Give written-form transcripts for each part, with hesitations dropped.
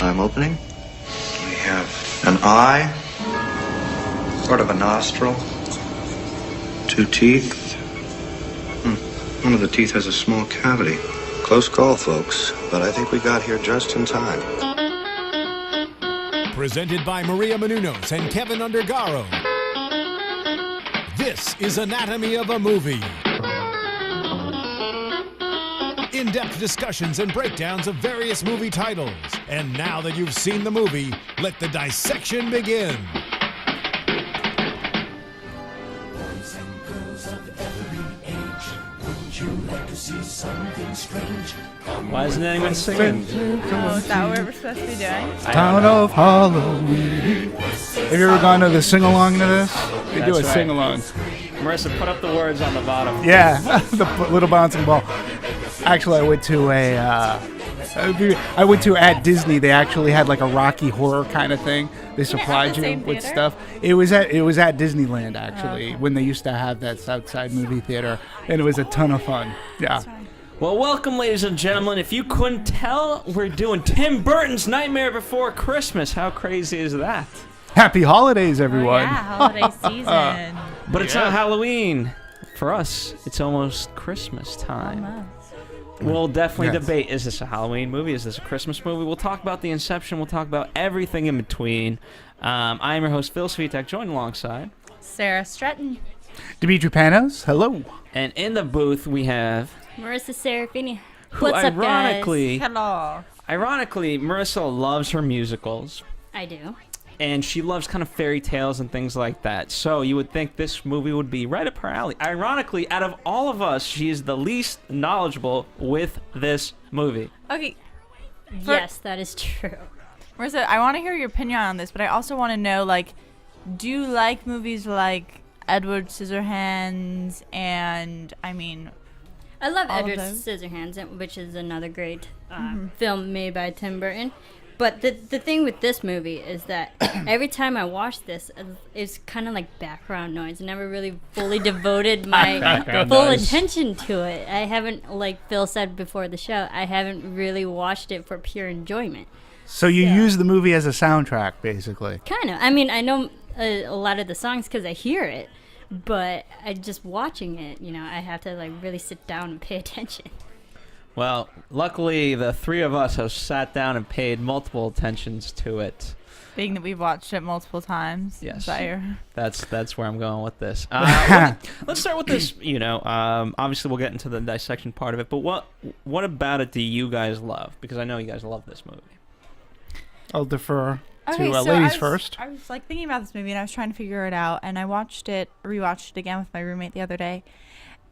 I'm opening. We have an eye, sort of a nostril, 2 teeth. One of the teeth has a small cavity. Close call, folks, but I think we got here just in time. Presented by Maria Menounos and Kevin Undergaro. This is Anatomy of a Movie. In-depth discussions and breakdowns of various movie titles. And now that you've seen the movie, let the dissection begin. Boys and girls of every age, would you like to see something strange? Why isn't anyone singing? Oh, is that what we're supposed to be doing? Town of Halloween. Have you ever gone to the sing-along to this? They do a That's right. sing-along. Marissa, put up the words on the bottom. Yeah, the little bouncing ball. Actually, I went to at Disney. They actually had like a Rocky Horror kind of thing. They supplied you with stuff. It was at Disneyland actually when they used to have that Southside movie theater, and it was a ton of fun. Yeah. Well, welcome, ladies and gentlemen. If you couldn't tell, we're doing Tim Burton's Nightmare Before Christmas. How crazy is that? Happy holidays, everyone. Oh, yeah, holiday season. But it's not Halloween. For us, it's almost Christmas time. Almost. We'll definitely Yes. debate, is this a Halloween movie? Is this a Christmas movie? We'll talk about the inception. We'll talk about everything in between. I am your host, Phil Svitek, joined alongside Sarah Stratton. Dimitri Panos, hello. And in the booth, we have... Marissa Serafini. who What's up, guys? Hello. Ironically, Marissa loves her musicals. I do. And she loves kind of fairy tales and things like that. So you would think this movie would be right up her alley. Ironically, out of all of us, she is the least knowledgeable with this movie. Okay, Yes, that is true. Marissa, I want to hear your opinion on this, but I also want to know, like, do you like movies like Edward Scissorhands and, I mean... I love All of Edward those? Scissorhands, which is another great film made by Tim Burton. But the thing with this movie is that every time I watch this, it's kind of like background noise. I never really fully devoted my full attention to it. I haven't, like Phil said before the show, I haven't really watched it for pure enjoyment. So you use the movie as a soundtrack, basically. Kind of. I mean, I know a lot of the songs because I hear it, but I just watching it, I have to like really sit down and pay attention. Well, luckily, the three of us have sat down and paid multiple attentions to it. Being that we've watched it multiple times. Yes. Sire. That's where I'm going with this. Let's start with this. Obviously we'll get into the dissection part of it. But what about it do you guys love? Because I know you guys love this movie. I'll defer to Okay, so ladies first. I was like thinking about this movie and I was trying to figure it out, and I rewatched it again with my roommate the other day.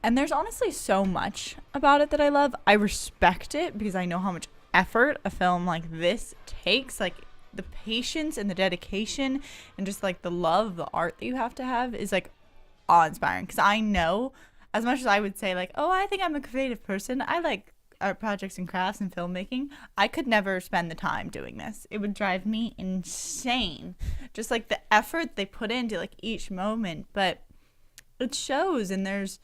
And there's honestly so much about it that I love. I respect it because I know how much effort a film like this takes. Like the patience and the dedication and just like the love, the art that you have to have is like awe-inspiring. Because I know, as much as I would say like, oh, I think I'm a creative person, I like art projects and crafts and filmmaking, I could never spend the time doing this. It would drive me insane. Just like the effort they put into like each moment. But it shows, and there's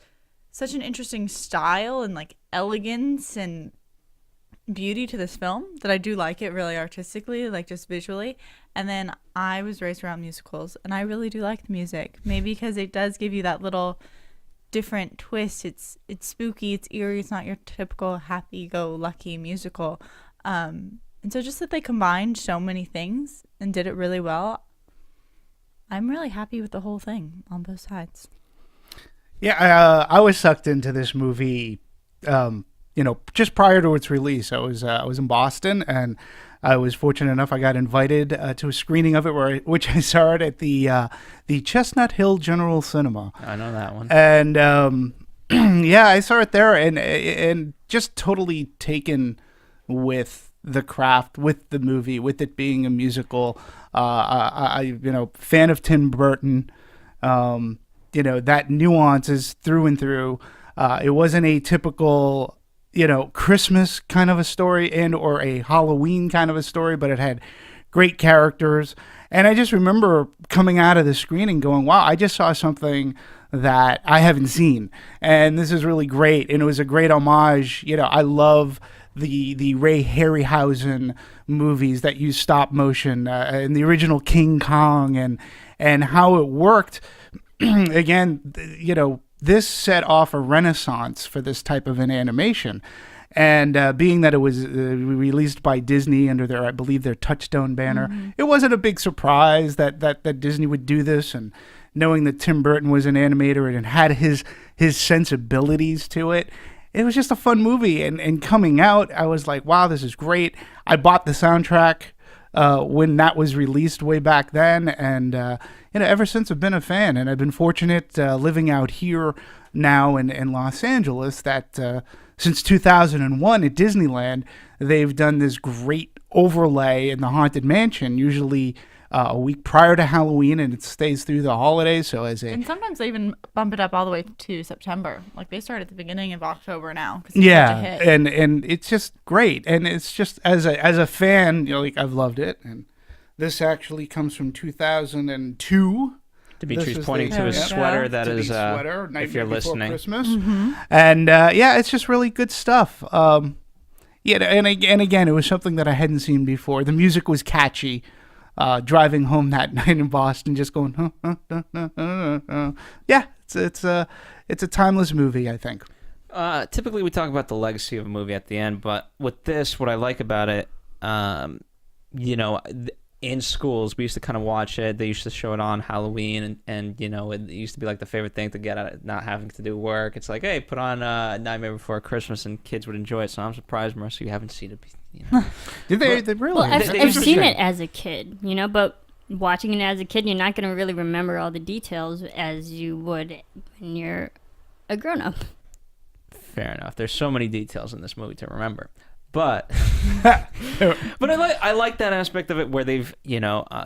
such an interesting style and like elegance and beauty to this film that I do like it really artistically, like just visually. And then I was raised around musicals and I really do like the music, maybe because it does give you that little different twist. It's spooky, it's eerie, it's not your typical happy-go-lucky musical. And so just that they combined so many things and did it really well, I'm really happy with the whole thing on both sides. Yeah, I was sucked into this movie, just prior to its release. I was in Boston, and I was fortunate enough I got invited to a screening of it, which I saw it at the Chestnut Hill General Cinema. I know that one. And yeah, I saw it there, and just totally taken with the craft, with the movie, with it being a musical. I fan of Tim Burton. That nuance is through and through. It wasn't a typical, Christmas kind of a story or a Halloween kind of a story, but it had great characters. And I just remember coming out of the screening going, wow, I just saw something that I haven't seen. And this is really great. And it was a great homage. I love the Ray Harryhausen movies that use stop motion and the original King Kong and how it worked. Again, this set off a renaissance for this type of an animation. And being that it was released by Disney under their, I believe, their Touchstone banner, it wasn't a big surprise that Disney would do this. And knowing that Tim Burton was an animator and had his sensibilities to it, it was just a fun movie. And coming out, I was like, wow, this is great. I bought the soundtrack when that was released way back then. And, ever since I've been a fan. And I've been fortunate living out here now in Los Angeles that since 2001 at Disneyland, they've done this great overlay in the Haunted Mansion, usually a week prior to Halloween, and it stays through the holidays. So and sometimes they even bump it up all the way to September. Like they start at the beginning of October now. Yeah, such a hit. And it's just great. And it's just as a fan, I've loved it. And this actually comes from 2002. Dimitri's pointing to his sweater. That is, sweater, if you're listening. Christmas. And it's just really good stuff. And again, it was something that I hadn't seen before. The music was catchy. Driving home that night in Boston, just going, yeah, it's a timeless movie, I think. Typically, we talk about the legacy of a movie at the end, but with this, what I like about it, in schools, we used to kind of watch it. They used to show it on Halloween, and it used to be like the favorite thing to get out of not having to do work. It's like, hey, put on Nightmare Before Christmas, and kids would enjoy it. So I'm surprised, Marissa, you haven't seen it. Did they really? Well, I've seen it as a kid, but watching it as a kid, you're not going to really remember all the details as you would when you're a grown-up. Fair enough. There's so many details in this movie to remember. But I like that aspect of it where they've,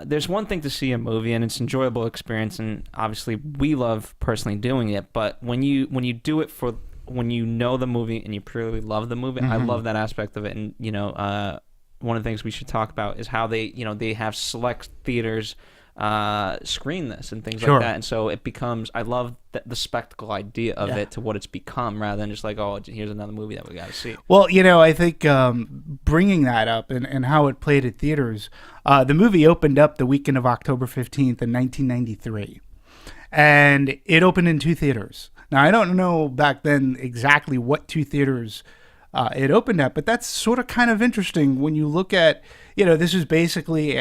there's one thing to see a movie and it's an enjoyable experience, and obviously we love personally doing it, but when you do it for when you know the movie and you purely love the movie, I love that aspect of it. And one of the things we should talk about is how they have select theaters screen this and things like that, and so it becomes, I love the spectacle idea of it to what it's become, rather than just like, oh, here's another movie that we got to see. Well, I think bringing that up and how it played at theaters, the movie opened up the weekend of October 15th in 1993, and it opened in 2 theaters. Now, I don't know back then exactly what 2 theaters it opened at, but that's sort of kind of interesting when you look at, this is basically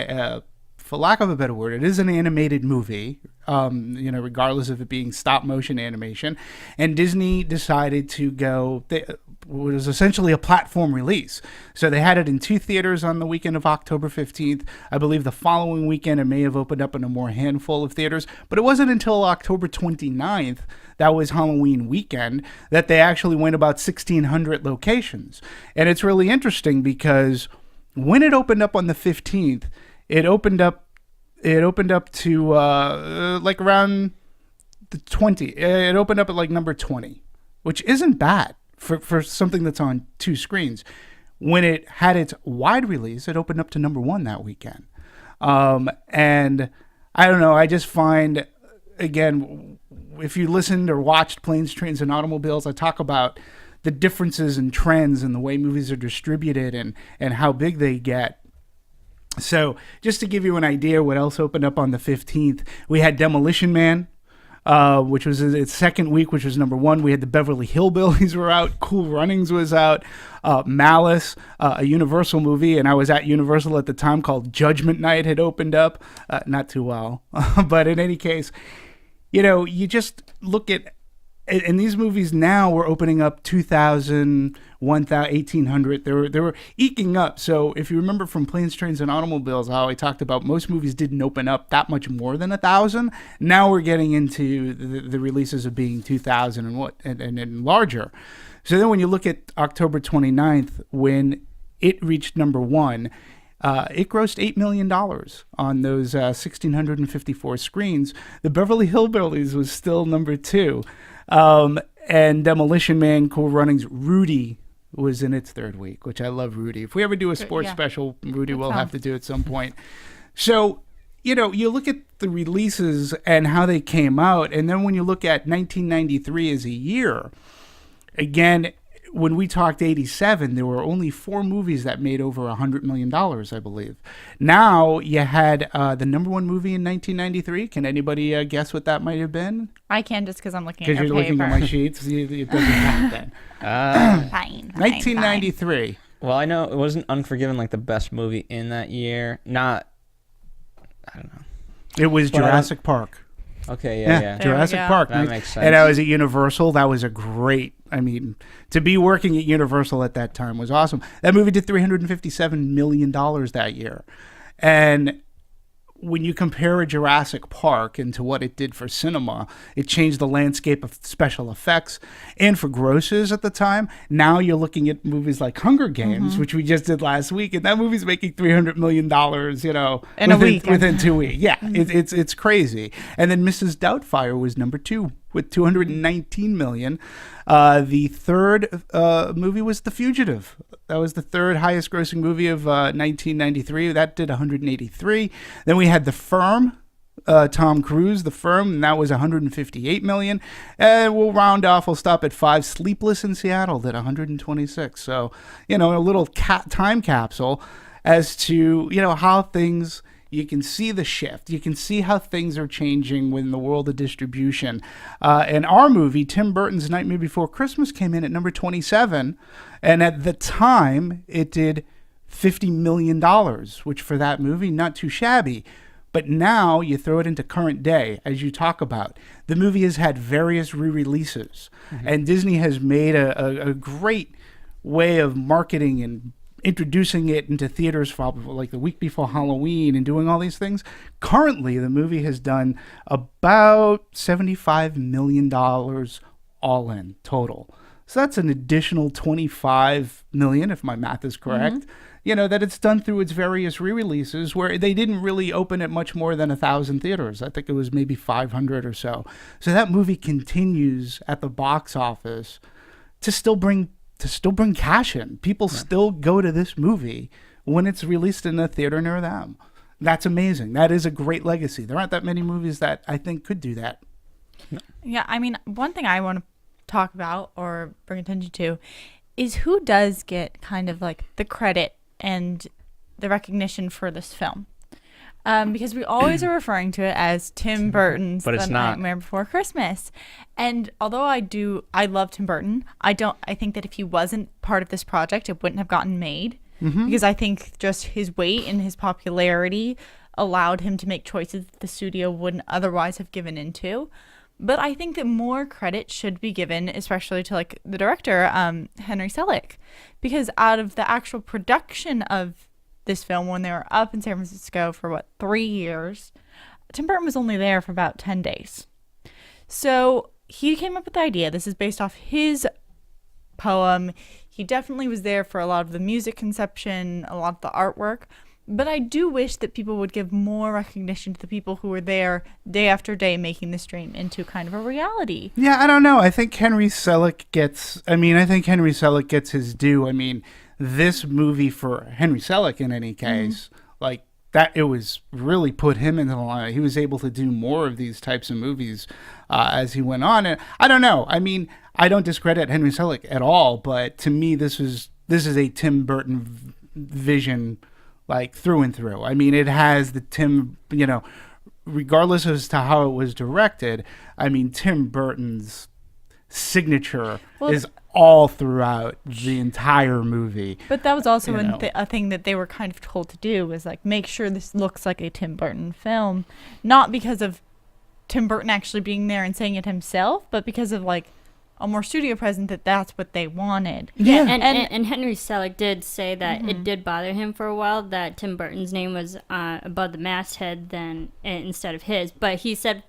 for lack of a better word, it is an animated movie, regardless of it being stop motion animation. And Disney decided to go, it was essentially a platform release. So they had it in 2 theaters on the weekend of October 15th. I believe the following weekend it may have opened up in a more handful of theaters, but it wasn't until October 29th, that was Halloween weekend, that they actually went about 1,600 locations. And it's really interesting because when it opened up on the 15th, it opened up to like around the 20. It opened up at like number 20, which isn't bad for something that's on 2 screens. When it had its wide release, it opened up to number 1 that weekend. And I don't know, I just find, again, if you listened or watched Planes, Trains, and Automobiles, I talk about the differences in trends and the way movies are distributed and how big they get. So just to give you an idea what else opened up on the 15th, we had Demolition Man, which was its second week, which was number 1. We had the Beverly Hillbillies were out. Cool Runnings was out. Malice, a Universal movie, and I was at Universal at the time, called Judgment Night, had opened up. Not too well. But in any case, you just look at, and these movies now were opening up 2,000, 1,000, 1,800. They were eking up. So if you remember from Planes, Trains, and Automobiles, how I talked about most movies didn't open up that much more than 1,000. Now we're getting into the releases of being 2,000 and larger. So then when you look at October 29th, when it reached number 1, it grossed $8 million on those 1,654 screens. The Beverly Hillbillies was still number 2. And Demolition Man, Cool Runnings, Rudy was in its 3rd week, which I love Rudy. If we ever do a sports special, Rudy will have to do at some point. So, you look at the releases and how they came out, and then when you look at 1993 as a year, again, when we talked 87, there were only 4 movies that made over $100 million, I believe. Now you had the number 1 movie in 1993. Can anybody guess what that might have been? I can just because I'm looking at Because your you're paper. looking at my sheets. It doesn't count then. Fine. 1993. Well, I know it wasn't Unforgiven like the best movie in that year. I don't know. It was Jurassic Park. Okay, yeah. There Jurassic we go. Park. That makes sense. And I was at Universal. That was a great, to be working at Universal at that time was awesome. That movie did $357 million that year. And when you compare a Jurassic Park into what it did for cinema, it changed the landscape of special effects and for grosses at the time. Now you're looking at movies like Hunger Games, which we just did last week, and that movie's making $300 million, In a week. within 2 weeks. Yeah, it's crazy. And then Mrs. Doubtfire was number 2 with $219 million. The third movie was The Fugitive. That was the third highest grossing movie of 1993. That did 183. Then we had The Firm, Tom Cruise, The Firm, and that was 158 million. And we'll round off. We'll stop at 5. Sleepless in Seattle did 126. So, a little time capsule as to how things. You can see the shift. You can see how things are changing within the world of distribution. And our movie, Tim Burton's Nightmare Before Christmas, came in at number 27. And at the time, it did $50 million, which for that movie, not too shabby. But now you throw it into current day, as you talk about. The movie has had various re-releases. And Disney has made a great way of marketing and introducing it into theaters for like the week before Halloween and doing all these things. Currently, the movie has done about $75 million all in total. So that's an additional $25 million, if my math is correct, that it's done through its various re-releases where they didn't really open at much more than 1,000 theaters. I think it was maybe 500 or so. So that movie continues at the box office to still bring cash in. People still go to this movie when it's released in a theater near them. That's amazing. That is a great legacy. There aren't that many movies that I think could do that. Yeah, one thing I want to talk about or bring attention to is who does get kind of like the credit and the recognition for this film. Because we always are referring to it as Tim Burton's But it's The not. Nightmare Before Christmas. And although I love Tim Burton, I think that if he wasn't part of this project, it wouldn't have gotten made. Because I think just his weight and his popularity allowed him to make choices that the studio wouldn't otherwise have given into. But I think that more credit should be given, especially to like the director, Henry Selick. Because out of the actual production of this film, when they were up in San Francisco for 3 years, Tim Burton was only there for about 10 days. So he came up with the idea. This is based off his poem. He definitely was there for a lot of the music conception, a lot of the artwork. But I do wish that people would give more recognition to the people who were there day after day making this dream into kind of a reality. Yeah, I don't know. I think Henry Selick gets his due. This movie for Henry Selick, in any case, like that, it was really put him in the line. He was able to do more of these types of movies as he went on. And I don't know. I don't discredit Henry Selick at all, but to me, this is a Tim Burton vision, like through and through. It has the Tim, regardless as to how it was directed. Tim Burton's signature is all throughout the entire movie. But that was also a thing that they were kind of told to do, was like make sure this looks like a Tim Burton film, not because of Tim Burton actually being there and saying it himself, but because of like a more studio presence, that's what they wanted. Yeah. And Henry Selick did say that it did bother him for a while that Tim Burton's name was above the masthead instead of his, but he said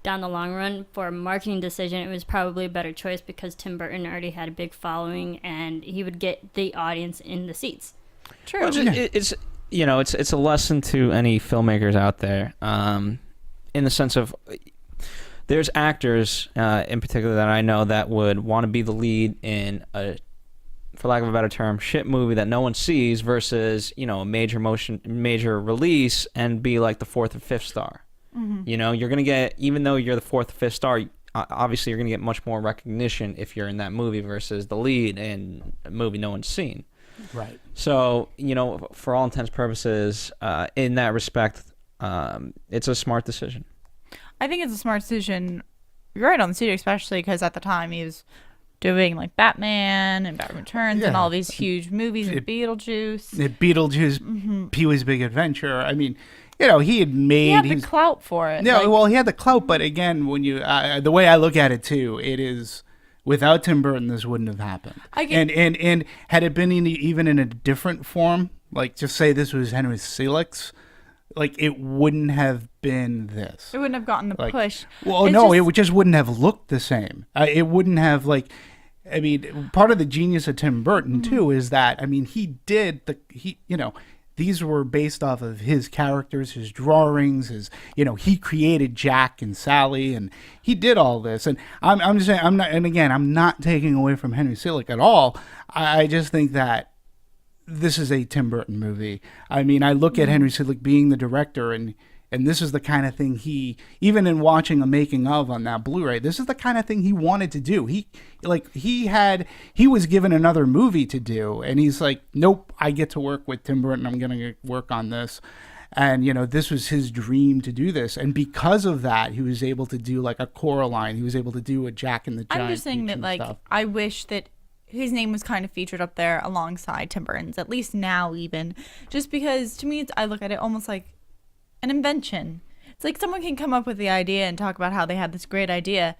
down the long run, for a marketing decision, it was probably a better choice because Tim Burton already had a big following and he would get the audience in the seats. True. Well, it's a lesson to any filmmakers out there, in the sense of there's actors in particular that I know that would want to be the lead in a, for lack of a better term, shit movie that no one sees versus a major release and be like the 4th or 5th star. You're going to get, even though you're the 4th or 5th star, obviously you're going to get much more recognition if you're in that movie versus the lead in a movie no one's seen. Right. So, for all intents and purposes, in that respect, it's a smart decision. I think it's a smart decision. You're right on the studio, especially because at the time he was doing like Batman and Batman Returns and all these huge movies and Beetlejuice. Pee-wee's Big Adventure. I mean, he had made... He had the clout for it. Yeah, well, he had the clout, but again, when you... the way I look at it, too, it is... Without Tim Burton, this wouldn't have happened. And had it been even in a different form, like just say this was Henry Selick's, like it wouldn't have been this. It wouldn't have gotten the push. Well, it just wouldn't have looked the same. It wouldn't have part of the genius of Tim Burton too is that these were based off of his characters, his drawings, he created Jack and Sally, and he did all this. And I'm just saying, I'm not taking away from Henry Selick at all. I just think that this is a Tim Burton movie. I mean, I look at Henry Selick being the director, and this is the kind of thing even in watching a making of on that Blu-ray, this is the kind of thing he wanted to do. He was given another movie to do, and he's like, nope, I get to work with Tim Burton. I'm going to work on this. And, this was his dream to do this. And because of that, he was able to do like a Coraline. He was able to do a Jack and the Giant. I'm just saying that I wish that his name was kind of featured up there alongside Tim Burton's, at least now even. Just because to me, I look at it almost like an invention. It's like someone can come up with the idea and talk about how they had this great idea,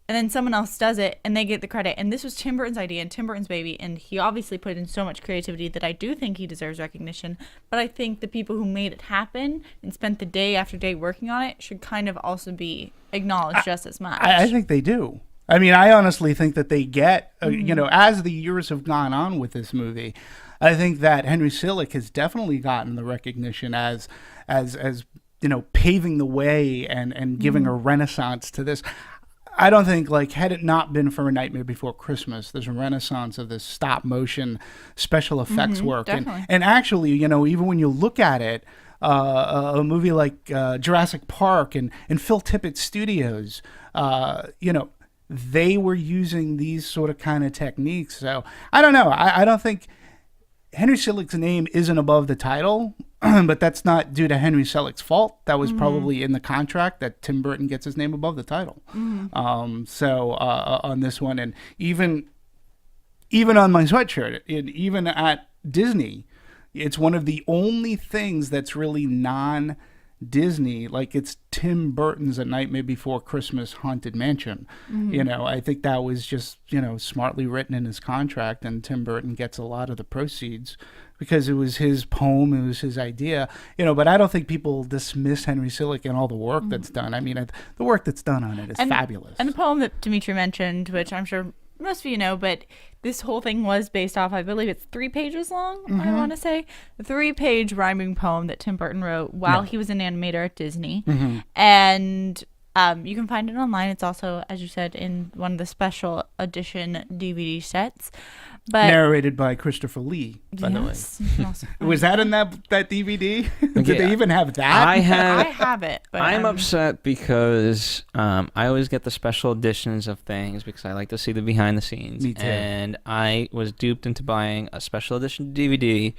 and then someone else does it and they get the credit. And this was Tim Burton's idea and Tim Burton's baby, and he obviously put in so much creativity that I do think he deserves recognition. But I think the people who made it happen and spent the day after day working on it should kind of also be acknowledged just as much. I think they do. I mean, I honestly think that they get, as the years have gone on with this movie, I think that Henry Selick has definitely gotten the recognition as paving the way and giving a renaissance to this. I don't think, had it not been for A Nightmare Before Christmas, there's a renaissance of this stop motion special effects work. And actually, even when you look at it, a movie like Jurassic Park and Phil Tippett Studios, they were using these sort of kind of techniques. So I don't know. I don't think Henry Selick's name isn't above the title, but that's not due to Henry Selick's fault. That was probably in the contract that Tim Burton gets his name above the title. So on this one, and even on my sweatshirt, and even at Disney, it's one of the only things that's really non-Disney. Like it's Tim Burton's A Nightmare Before Christmas Haunted Mansion. I think that was just smartly written in his contract, and Tim Burton gets a lot of the proceeds because it was his poem, it was his idea. But I don't think people dismiss Henry Selick and all the work that's done. I mean, the work that's done on it is fabulous. And the poem that Dimitri mentioned, which I'm sure most of you know, but this whole thing was based off, I believe it's 3 pages long, I want to say. A 3-page rhyming poem that Tim Burton wrote while he was an animator at Disney. And you can find it online. It's also, as you said, in one of the special edition DVD sets. But narrated by Christopher Lee, by the way. Was that in that DVD? Did they even have that? I have it. But I'm upset because I always get the special editions of things because I like to see the behind the scenes. Me too. And I was duped into buying a special edition DVD.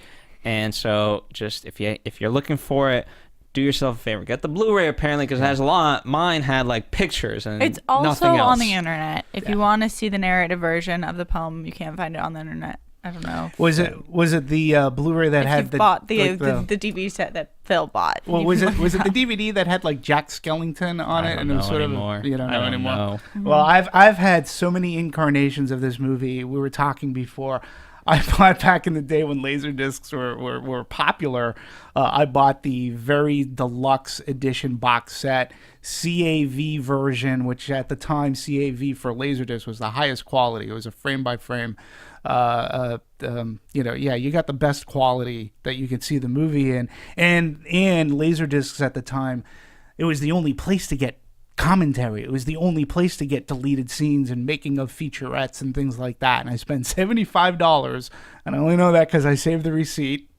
And so just if you're looking for it, do yourself a favor. Get the Blu-ray apparently because it has a lot. Mine had pictures and it's also nothing else. on the internet. If you want to see the narrative version of the poem, you can't find it on the internet. I don't know. Was it the Blu-ray that had bought the DVD set that Phil bought? Well, was it the DVD that had Jack Skellington on it? And it was sort of you don't know anymore. Know. Well, I've had so many incarnations of this movie. We were talking before. I bought back in the day when Laserdiscs were popular. I bought the very deluxe edition box set, CAV version, which at the time CAV for Laserdisc was the highest quality. It was a frame by frame. You got the best quality that you could see the movie in, and Laserdiscs at the time, it was the only place to get commentary. It was the only place to get deleted scenes and making of featurettes and things like that. And I spent $75, and I only know that because I saved the receipt,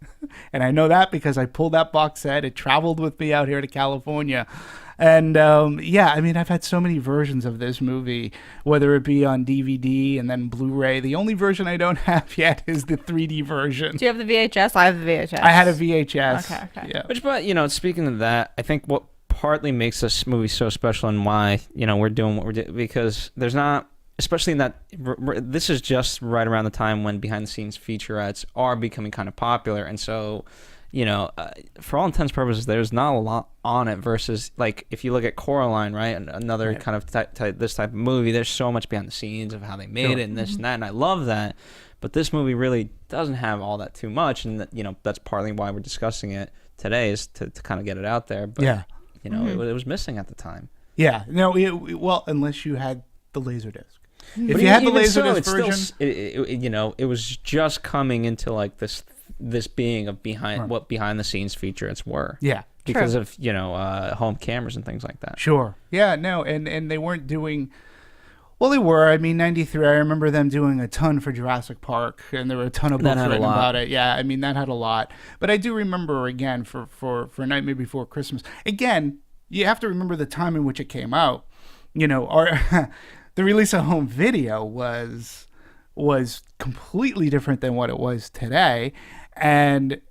and I know that because I pulled that box set. It traveled with me out here to California, And yeah, I mean, I've had so many versions of this movie, whether it be on DVD and then Blu-ray. The only version I don't have yet is the 3D version. Do you have the VHS? I have the VHS. I had a VHS. Okay. Yeah. Which, but speaking of that, I think what partly makes this movie so special and why we're doing what we're doing, because there's not, especially in that this is just right around the time when behind the scenes featurettes are becoming kind of popular, and so for all intents and purposes there's not a lot on it versus like if you look at Coraline, right, another kind of this type of movie, there's so much behind the scenes of how they made it and this and that, and I love that. But this movie really doesn't have all that too much, and that's partly why we're discussing it today, is to kind of get it out there. But it was missing at the time. Yeah, no, well, unless you had the Laserdisc. If you had the Laserdisc version, it was just coming into like this being of what behind the scenes featurettes were. Yeah, because of home cameras and things like that. Sure. Yeah, no, and they weren't doing. Well, they were. I mean, '93. I remember them doing a ton for Jurassic Park, and there were a ton of books written about it. Yeah, I mean that had a lot. But I do remember again for Nightmare Before Christmas. Again, you have to remember the time in which it came out. The release of home video was completely different than what it was today, and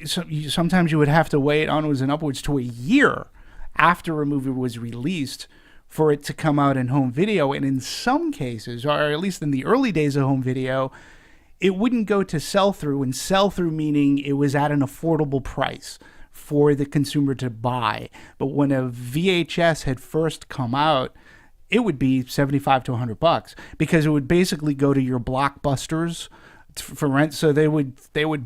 sometimes you would have to wait onwards and upwards to a year after a movie was released for it to come out in home video. And in some cases, or at least in the early days of home video, it wouldn't go to sell-through, and sell-through meaning it was at an affordable price for the consumer to buy. But when a VHS had first come out, it would be $75 to $100 because it would basically go to your Blockbusters for rent. So they would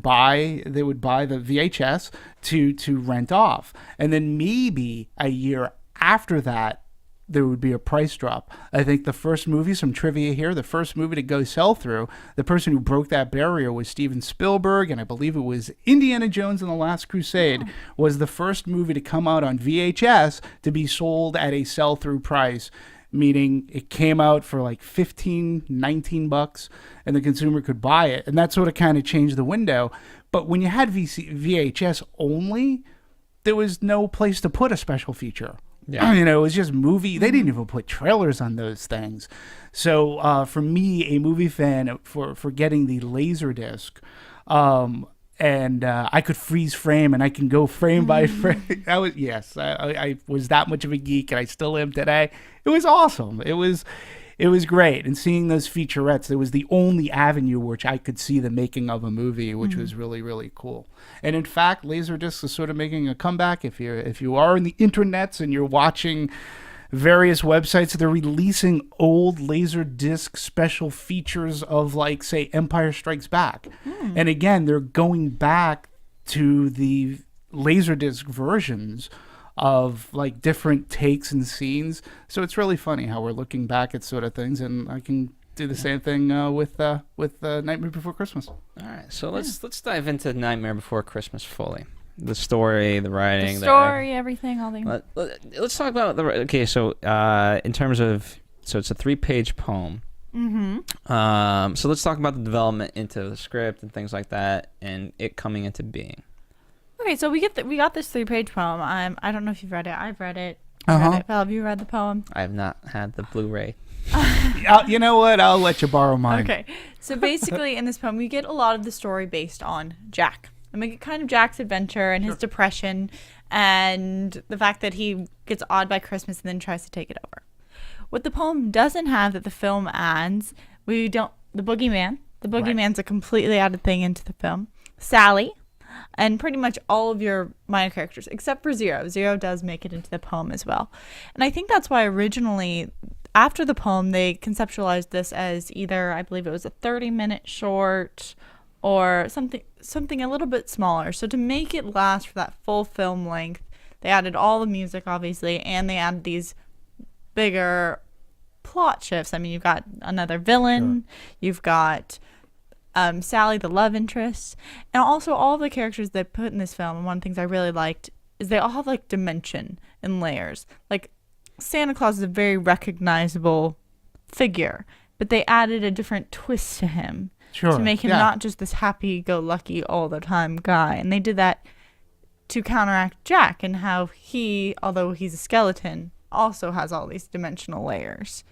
buy the VHS to rent off, and then maybe a year after that there would be a price drop. I think the first movie, some trivia here, the first movie to go sell through, the person who broke that barrier was Steven Spielberg, and I believe it was Indiana Jones and the Last Crusade was the first movie to come out on VHS to be sold at a sell-through price, meaning it came out for like $15-19 and the consumer could buy it. And that's sort of kind of changed the window. But when you had VHS only, there was no place to put a special feature. Yeah. It was just movie. They didn't even put trailers on those things. So for me, a movie fan, for getting the Laserdisc, and I could freeze frame, and I can go frame by frame. I was that much of a geek, and I still am today. It was awesome. It was great. And seeing those featurettes, it was the only avenue which I could see the making of a movie, which was really, really cool. And in fact, Laserdisc is sort of making a comeback. If you are in the internets and you're watching various websites, they're releasing old Laserdisc special features of, like, say, Empire Strikes Back. And again, they're going back to the Laserdisc versions of like different takes and scenes. So it's really funny how we're looking back at sort of things, and I can do the same thing with Nightmare Before Christmas. All right, so let's dive into Nightmare Before Christmas fully. The story, the writing, everything, all the. Let's talk about so in terms of, so it's a 3-page poem. So let's talk about the development into the script and things like that, and it coming into being. Okay, so we got this 3-page poem. I don't know if you've read it. I've read it. Val, have you read the poem? I have not had the Blu-ray. You know what? I'll let you borrow mine. Okay. So basically, in this poem, we get a lot of the story based on Jack. And we get kind of Jack's adventure and his depression and the fact that he gets awed by Christmas and then tries to take it over. What the poem doesn't have that the film adds, the boogeyman. The boogeyman's a completely added thing into the film. Sally. And pretty much all of your minor characters, except for Zero. Zero does make it into the poem as well. And I think that's why originally, after the poem, they conceptualized this as either, I believe it was a 30-minute short or something a little bit smaller. So to make it last for that full film length, they added all the music, obviously, and they added these bigger plot shifts. I mean, you've got another villain, you've got Sally, the love interest, and also all of the characters they put in this film. And one of the things I really liked is they all have like dimension and layers. Like Santa Claus is a very recognizable figure, but they added a different twist to him to make him not just this happy-go-lucky all the time guy. And they did that to counteract Jack and how he, although he's a skeleton, also has all these dimensional layers.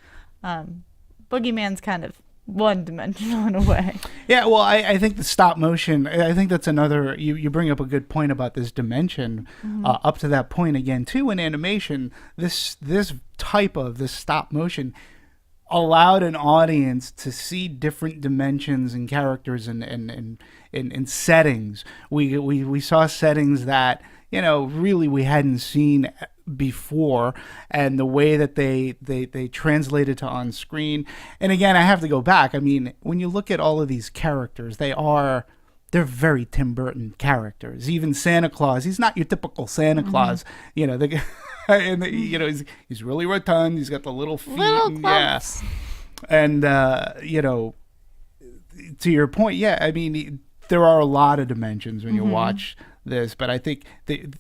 Boogeyman's kind of one-dimensional in a way. Yeah, well, I think the stop motion, I think that's another, you bring up a good point about this dimension. Up to that point, again, too, in animation, this type of this stop motion allowed an audience to see different dimensions and characters and settings. We saw settings that, really we hadn't seen before, and the way that they translated to on screen. And again, I have to go back. I mean, when you look at all of these characters, they're very Tim Burton characters. Even Santa Claus, he's not your typical Santa Claus. He's really rotund. He's got the little feet. Clumps. And to your point, I mean, there are a lot of dimensions when you watch this, but I think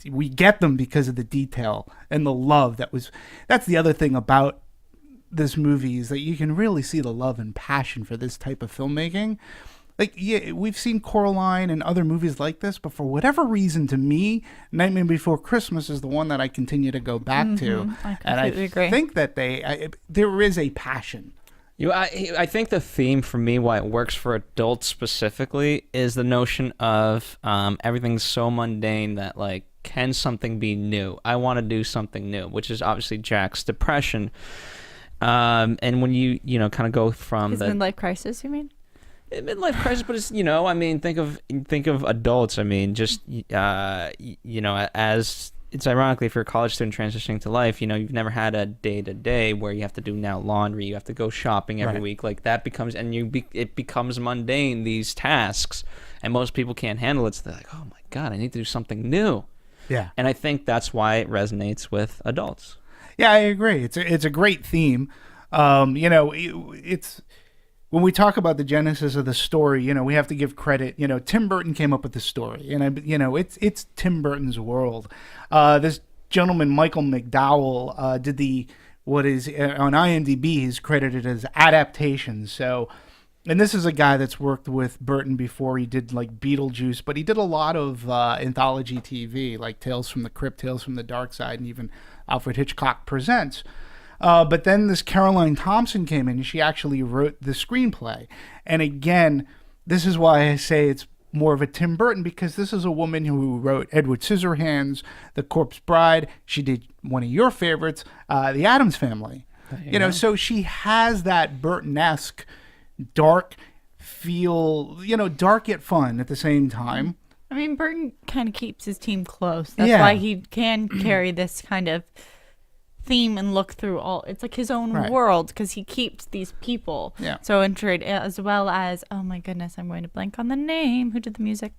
we get them because of the detail and the love that's the other thing about this movie, is that you can really see the love and passion for this type of filmmaking. Like, we've seen Coraline and other movies like this, but for whatever reason, to me, Nightmare Before Christmas is the one that I continue to go back to. I completely agree. Think that there is a passion. I think the theme for me, why it works for adults specifically, is the notion of everything's so mundane that, like, can something be new? I want to do something new, which is obviously Jack's depression. And when you kind of go from his midlife crisis, you mean? Midlife crisis, but it's, I mean, think of adults. I mean, just as it's ironically, if you're a college student transitioning to life, you've never had a day-to-day where you have to do now laundry, you have to go shopping every week. Like, that becomes, and it becomes mundane, these tasks, and most people can't handle it. So they're like, oh my God, I need to do something new. Yeah. And I think that's why it resonates with adults. Yeah, I agree. It's a great theme. It's when we talk about the genesis of the story, we have to give credit. Tim Burton came up with the story, and it's Tim Burton's world. This gentleman, Michael McDowell, did what is on IMDb, he's credited as adaptations. So, and this is a guy that's worked with Burton before. He did like Beetlejuice, but he did a lot of anthology TV, like Tales from the Crypt, Tales from the Dark Side, and even Alfred Hitchcock Presents. But then this Caroline Thompson came in, and she actually wrote the screenplay. And again, this is why I say it's more of a Tim Burton, because this is a woman who wrote Edward Scissorhands, The Corpse Bride. She did one of your favorites, The Addams Family. So she has that Burton-esque dark feel, dark yet fun at the same time. I mean, Burton kind of keeps his team close. That's why he can carry this kind of theme and look through it's like his own world, because he keeps these people so intrigued, as well as, oh my goodness, I'm going to blank on the name. Who did the music?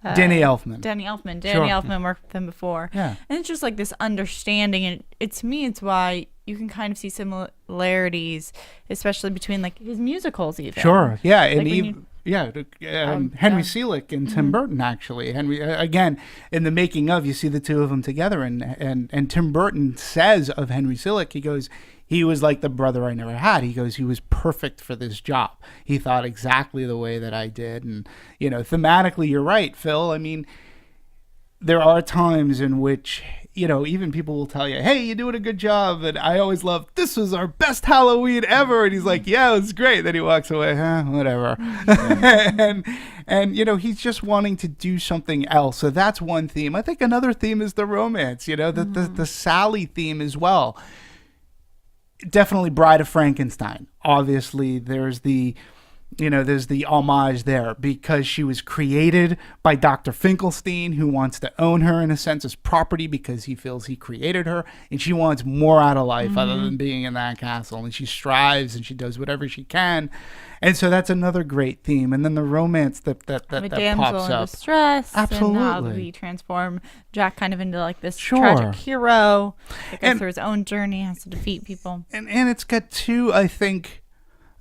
Danny Elfman. Danny Elfman worked with him before. And it's just like this understanding, and it's why you can kind of see similarities, especially between like his musicals even. Sure. Yeah. And Henry Selick and Tim Burton, actually. Henry, again, in the making of, you see the two of them together, and Tim Burton says of Henry Selick, he goes, he was like the brother I never had. He goes, he was perfect for this job. He thought exactly the way that I did. And, thematically, you're right, Phil. I mean, there are times in which, even people will tell you, hey, you're doing a good job. And I always love, this was our best Halloween ever. And he's like, yeah, it was great. Then he walks away, whatever. and he's just wanting to do something else. So that's one theme. I think another theme is the romance, the Sally theme as well. Definitely Bride of Frankenstein. Obviously, there's the homage there, because she was created by Dr. Finkelstein, who wants to own her in a sense as property because he feels he created her, and she wants more out of life other than being in that castle, and she strives and she does whatever she can. And so that's another great theme. And then the romance that pops up. Distress. Absolutely. And how we transform Jack kind of into like this tragic hero that goes through his own journey, has to defeat people. And it's got two, I think,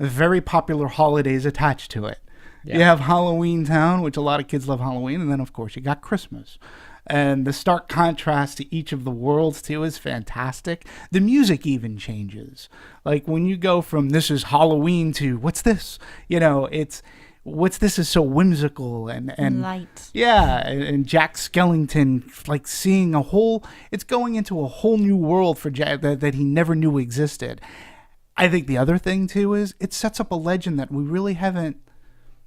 very popular holidays attached to it. Yeah. You have Halloween Town, which a lot of kids love Halloween, and then of course you got Christmas. And the stark contrast to each of the worlds too is fantastic. The music even changes. Like when you go from this is Halloween to what's this? It's what's this is so whimsical and Light. yeah, and Jack Skellington, like seeing it's going into a whole new world for Jack that he never knew existed. I think the other thing too is it sets up a legend that we really haven't.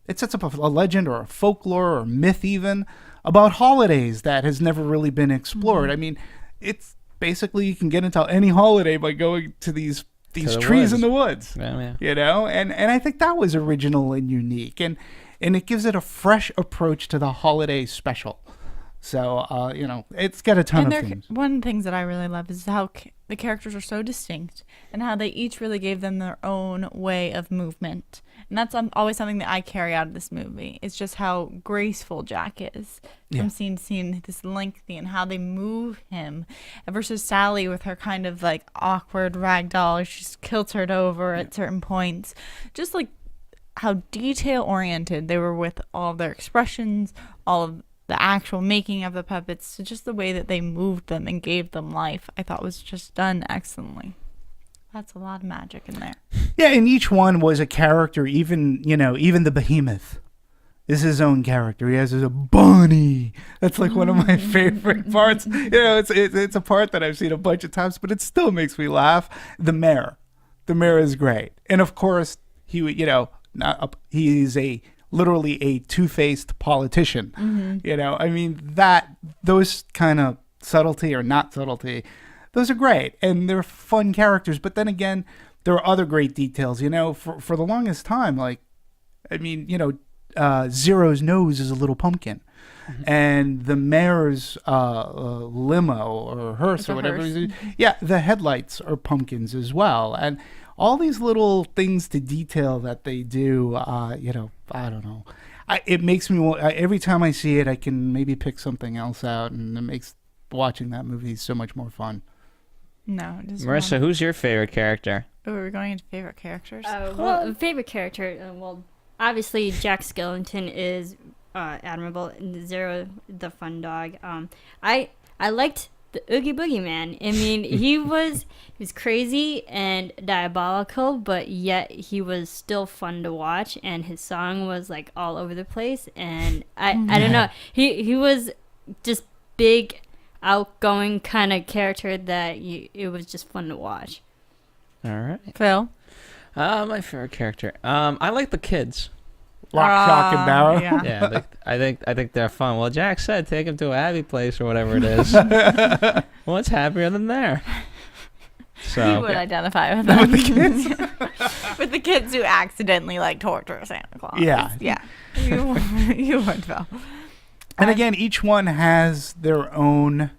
It sets up a legend or a folklore or myth even about holidays that has never really been explored. I mean, it's basically you can get into any holiday by going to these trees in the woods. Yeah. You know, and I think that was original and unique, and it gives it a fresh approach to the holiday special. So, you know, it's got a ton of things. One of the things that I really love is how the characters are so distinct and how they each really gave them their own way of movement. And that's always something that I carry out of this movie. It's just how graceful Jack is from scene to scene, this lengthy, and how they move him versus Sally with her kind of like awkward ragdoll. She's kiltered over at certain points. Just like how detail oriented they were with all of their expressions, all of the actual making of the puppets, so just the way that they moved them and gave them life, I thought was just done excellently. That's a lot of magic in there. Yeah, and each one was a character. Even the behemoth is his own character. He has a bunny. That's like one of my favorite parts. You know, it's a part that I've seen a bunch of times, but it still makes me laugh. The mayor is great, and of course he's literally a two-faced politician. You know, I mean, those kind of subtlety or not subtlety, those are great, and they're fun characters. But then again, there are other great details. You know, for the longest time, like, I mean, you know, Zero's nose is a little pumpkin, and the mayor's limo or hearse or whatever, the headlights are pumpkins as well, and all these little things to detail that they do, you know, I don't know. It makes me every time I see it, I can maybe pick something else out, and it makes watching that movie so much more fun. No, it doesn't. Marissa, who's your favorite character? Oh, we're going into favorite characters. Well, favorite character. Well, obviously Jack Skellington is admirable. Zero, the fun dog. I liked the Oogie Boogie Man. I mean, he was crazy and diabolical, but yet he was still fun to watch, and his song was like all over the place. And I don't know, he was just big, outgoing kind of character that it was just fun to watch. All right, Phil. My favorite character. I like the kids. Lock, shock, and barrel. Yeah, I think they're fun. Well, Jack said take him to a happy place or whatever it is. What's happier than there? So You would identify with them. With the kids who accidentally like torture Santa Claus. Yeah. Yeah. You would, Phil. And again, each one has their own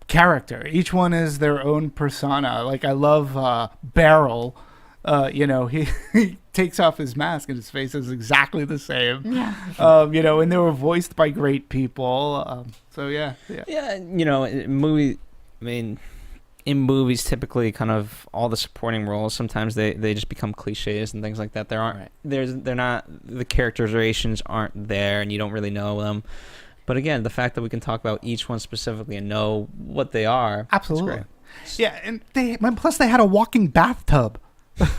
character. Each one is their own persona. Like, I love Barrel. You know, he takes off his mask and his face is exactly the same. Yeah. You know, and they were voiced by great people. So yeah. Yeah, you know, in movies, typically, kind of all the supporting roles, sometimes they just become cliches and things like that. The characterizations aren't there, and you don't really know them. But again, the fact that we can talk about each one specifically and know what they are, absolutely. Yeah, and plus they had a walking bathtub.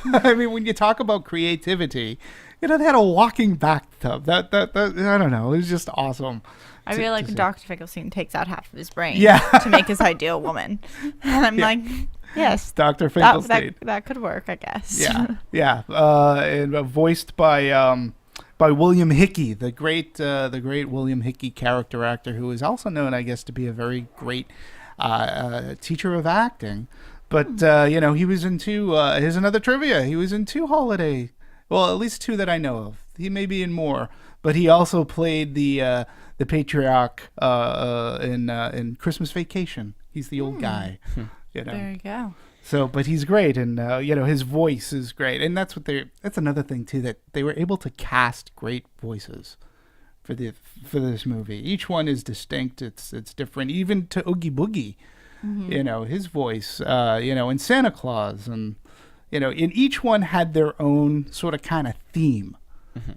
I mean, when you talk about creativity, you know, they had a walking bathtub. That I don't know, it was just awesome. I feel like Dr. Finkelstein takes out half of his brain Yeah. to make his ideal woman. And I'm like, yes. Dr. Finkelstein. That could work, I guess. Yeah. And voiced by William Hickey, the great William Hickey character actor, who is also known, I guess, to be a very great teacher of acting. But you know, he was in two. Here's another trivia. He was in two holiday, well, at least two that I know of. He may be in more, but he also played the patriarch in Christmas Vacation. He's the old guy. You know. There you go. So, but he's great, and you know, his voice is great, and that's another thing too, that they were able to cast great voices for this movie. Each one is distinct. It's different, even to Oogie Boogie. You know, his voice, you know, and Santa Claus, and, you know, in each one had their own sort of kind of theme.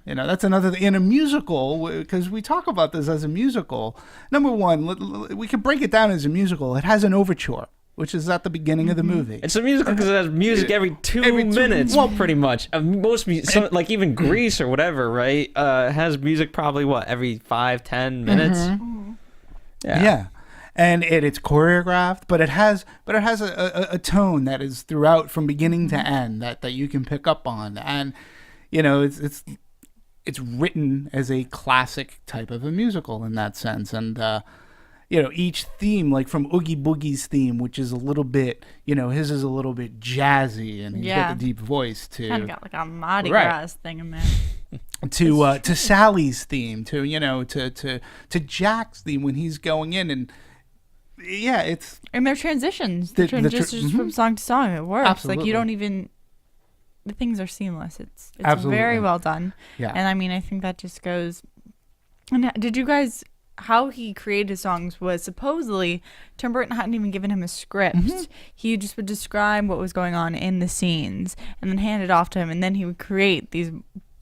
You know, that's another thing. In a musical, because we talk about this as a musical, number one, we can break it down as a musical. It has an overture, which is at the beginning of the movie. It's a musical because it has music every 2 minutes, pretty much. Like even Grease or whatever, right? Has music probably every 5-10 minutes. Yeah. And it's choreographed, but it has a tone that is throughout from beginning to end that you can pick up on, and it's written as a classic type of a musical in that sense, and each theme, like from Oogie Boogie's theme, which is a little bit, his is a little bit jazzy, and he's got the deep voice too. Kind of got like a Mardi Gras thing in there. To Sally's theme, to Jack's theme when he's going in, and and their transitions, from song to song, it works. Absolutely. Like you don't even. The things are seamless. It's Absolutely. very well done. Yeah. And I mean, I think that just goes. And did you guys? How he created his songs was supposedly Tim Burton hadn't even given him a script. He just would describe what was going on in the scenes and then hand it off to him, and then he would create these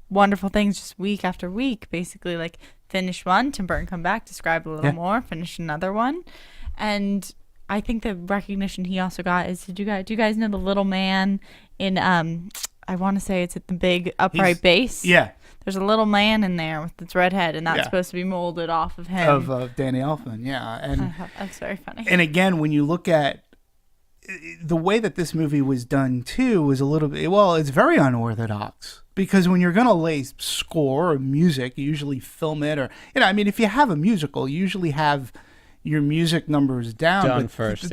wonderful things just week after week. Basically, like finish one, Tim Burton come back, describe a little more, finish another one, and I think the recognition he also got is do you guys know the little man in I want to say it's at the big upright bass. Yeah. There's a little man in there with its red head, and that's supposed to be molded off of him. Of Danny Elfman, yeah. And that's very funny. And again, when you look at the way that this movie was done too, was a little bit, it's very unorthodox. Because when you're going to lay score or music, you usually film it, or, if you have a musical, you usually have your music numbers done first.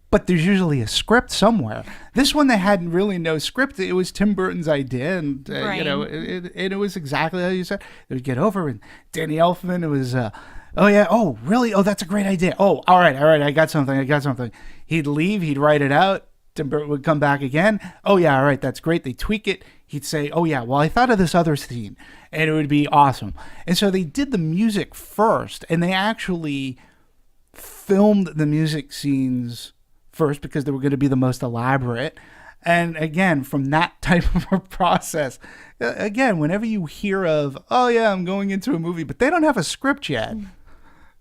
But there's usually a script somewhere. This one, they had really no script. It was Tim Burton's idea, and it was exactly how you said. They would get over, and Danny Elfman, it was, oh really? Oh, that's a great idea. Oh, all right, I got something. He'd leave, he'd write it out. Tim Burton would come back again. Oh yeah, all right, that's great. They tweak it. He'd say, oh yeah, well I thought of this other scene, and it would be awesome. And so they did the music first, and they actually filmed the music scenes first because they were going to be the most elaborate. And again, from that type of a process, again, whenever you hear of, oh yeah, I'm going into a movie, but they don't have a script yet,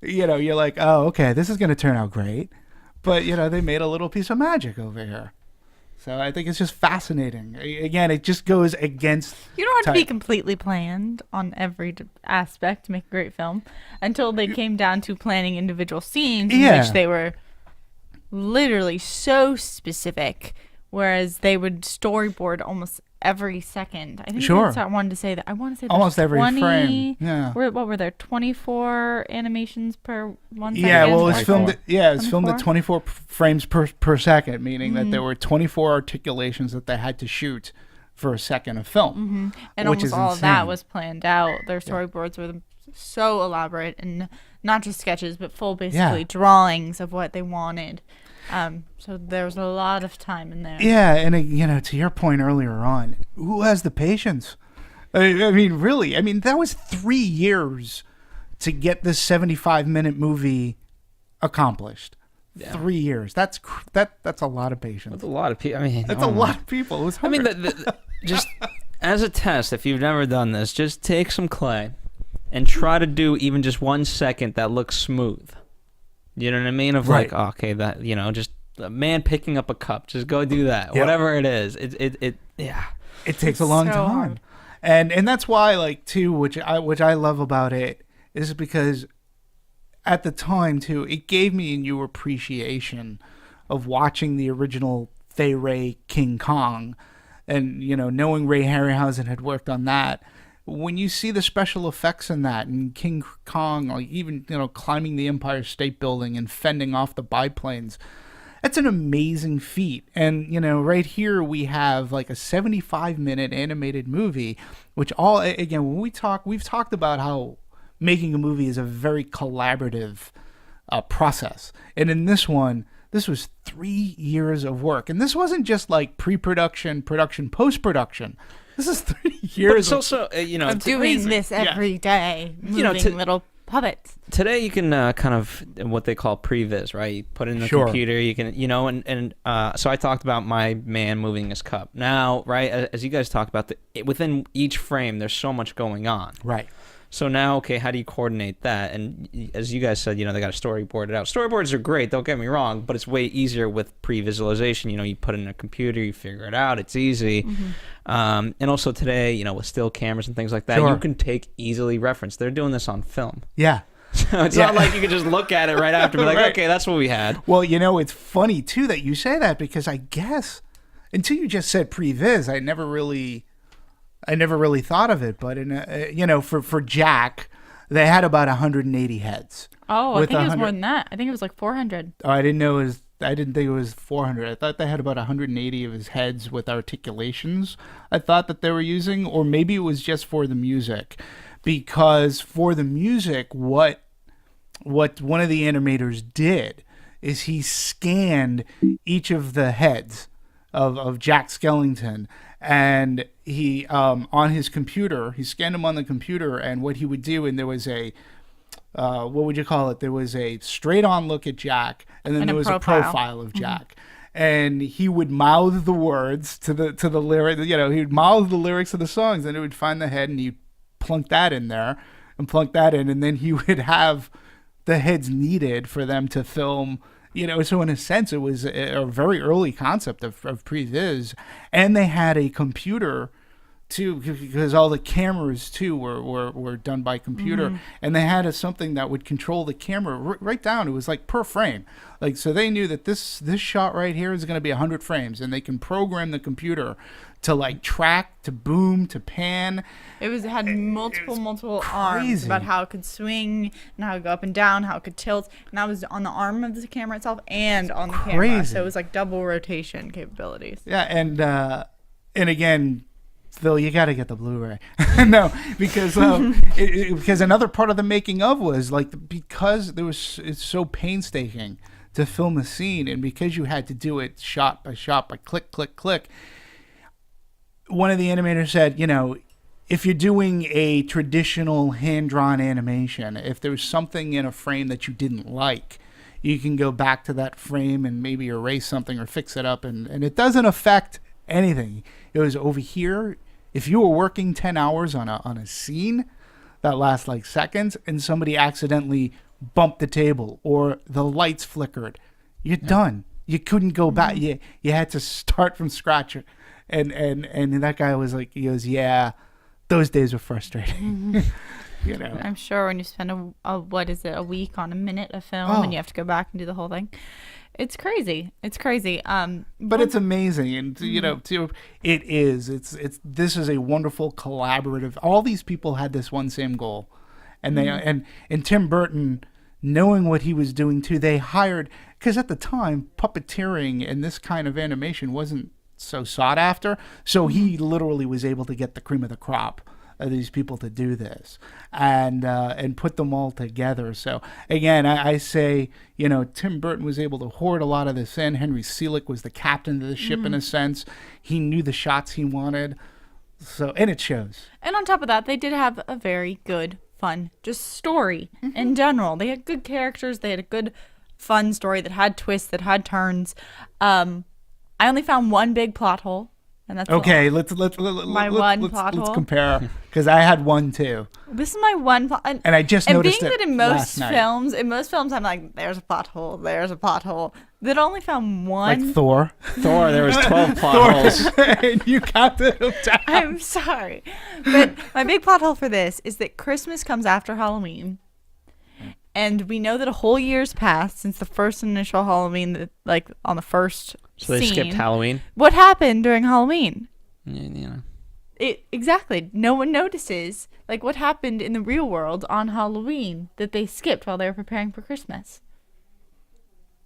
you're like, oh, okay, this is going to turn out great. But, they made a little piece of magic over here. So I think it's just fascinating. Again, it just goes against... You don't have to be completely planned on every aspect to make a great film until they came down to planning individual scenes in which they were literally so specific, whereas they would storyboard almost every second. I think that's what I wanted to say. That I want to say almost every frame. Yeah. What were there? 24 animations per 1 second. Yeah. Well, it was filmed. It was filmed at 24 frames per second, meaning that there were 24 articulations that they had to shoot for a second of film. And which almost is all insane. of that was planned out. Their storyboards were so elaborate, and not just sketches, but full basically drawings of what they wanted. So there was a lot of time in there. Yeah, and to your point earlier on, who has the patience? I mean, really, that was 3 years to get this 75-minute movie accomplished. Yeah. 3 years. That's a lot of patience. That's a lot of people. That's a lot of people. It was hard. Just as a test, if you've never done this, just take some clay and try to do even just 1 second that looks smooth. You know what I mean? Of like, okay, that, just a man picking up a cup. Just go do that. Yep. Whatever it is. It takes a long time. Hard. And that's why, like, too, which I love about it is because at the time, too, it gave me a new appreciation of watching the original Fay Wray King Kong, and, knowing Ray Harryhausen had worked on that. When you see the special effects in that, and King Kong, like even, climbing the Empire State Building and fending off the biplanes, that's an amazing feat. And, right here we have like a 75-minute animated movie, which when we've talked about how making a movie is a very collaborative process. And in this one, this was 3 years of work. And this wasn't just like pre-production, production, post-production. This is 3 years. But it's also, of doing this every day, moving little puppets. Today you can kind of what they call previs, right? You put it in the computer, you can, so I talked about my man moving his cup. Now, right, as you guys talked about, within each frame, there's so much going on. Right. So now, okay, how do you coordinate that? And as you guys said, they got to storyboard it out. Storyboards are great, don't get me wrong, but it's way easier with pre-visualization. You put it in a computer, you figure it out, it's easy. And also today, with still cameras and things like that, you can take easily reference. They're doing this on film. Yeah. So it's not like you can just look at it right after and be like, okay, that's what we had. Well, it's funny, too, that you say that, because I guess until you just said previs, I never really thought of it. But for Jack, they had about 180 heads. Oh, I think it was more than that. I think it was like 400. Oh, I didn't think it was 400. I thought they had about 180 of his heads with articulations. I thought that they were using, or maybe it was just for the music, because for the music, what one of the animators did is he scanned each of the heads of Jack Skellington, and he on his computer, he scanned them on the computer, and what he would do, and there was a what would you call it? There was a straight on look at Jack, and then there was a profile of Jack. And he would mouth the words to the lyric. He would mouth the lyrics of the songs, and it would find the head, and he'd plunk that in there, and plunk that in, and then he would have the heads needed for them to film. So in a sense, it was a very early concept of previs, and they had a computer too, because all the cameras too were done by computer, and they had something that would control the camera right down. It was like per frame, so they knew that this shot right here is going to be 100 frames, and they can program the computer to track, to boom, to pan. It had multiple arms about how it could swing and how it could go up and down, how it could tilt, and that was on the arm of the camera itself and on the camera. So it was like double rotation capabilities. Yeah, and again, Phil, you got to get the Blu-ray. No, because because another part of the making of was because it's so painstaking to film a scene, and because you had to do it shot by shot, by click, click, click. One of the animators said, if you're doing a traditional hand-drawn animation, if there's something in a frame that you didn't like, you can go back to that frame and maybe erase something or fix it up, and it doesn't affect anything. It was over here. If you were working 10 hours on a scene that lasts seconds, and somebody accidentally bumped the table or the lights flickered, you're done. You couldn't go back. You had to start from scratch. And that guy was he goes, yeah, those days were frustrating. I'm sure when you spend a week on a minute of film and you have to go back and do the whole thing. It's crazy. But it's amazing, and it is. This is a wonderful collaborative. All these people had this one same goal, and they and Tim Burton, knowing what he was doing too, they hired, because at the time puppeteering and this kind of animation wasn't so sought after. So he literally was able to get the cream of the crop of these people to do this, and put them all together. So again, I say, Tim Burton was able to hoard a lot of this in. Henry Selick was the captain of the ship in a sense. He knew the shots he wanted. So, and it shows. And on top of that, they did have a very good, fun, just story in general. They had good characters. They had a good, fun story that had twists, that had turns. I only found one big plot hole. And that's okay. Let's compare, because I had one too. This is my one plot, and I just noticed being it that in most films, I'm like, there's a plot hole, there's a plot hole. That only found one. Like Thor, there was 12 plot holes. And you counted them down. I'm sorry, but my big plot hole for this is that Christmas comes after Halloween. And we know that a whole year's passed since the first initial Halloween, on the first So they scene. skipped Halloween? What happened during Halloween? Yeah. Exactly. No one notices, what happened in the real world on Halloween that they skipped while they were preparing for Christmas.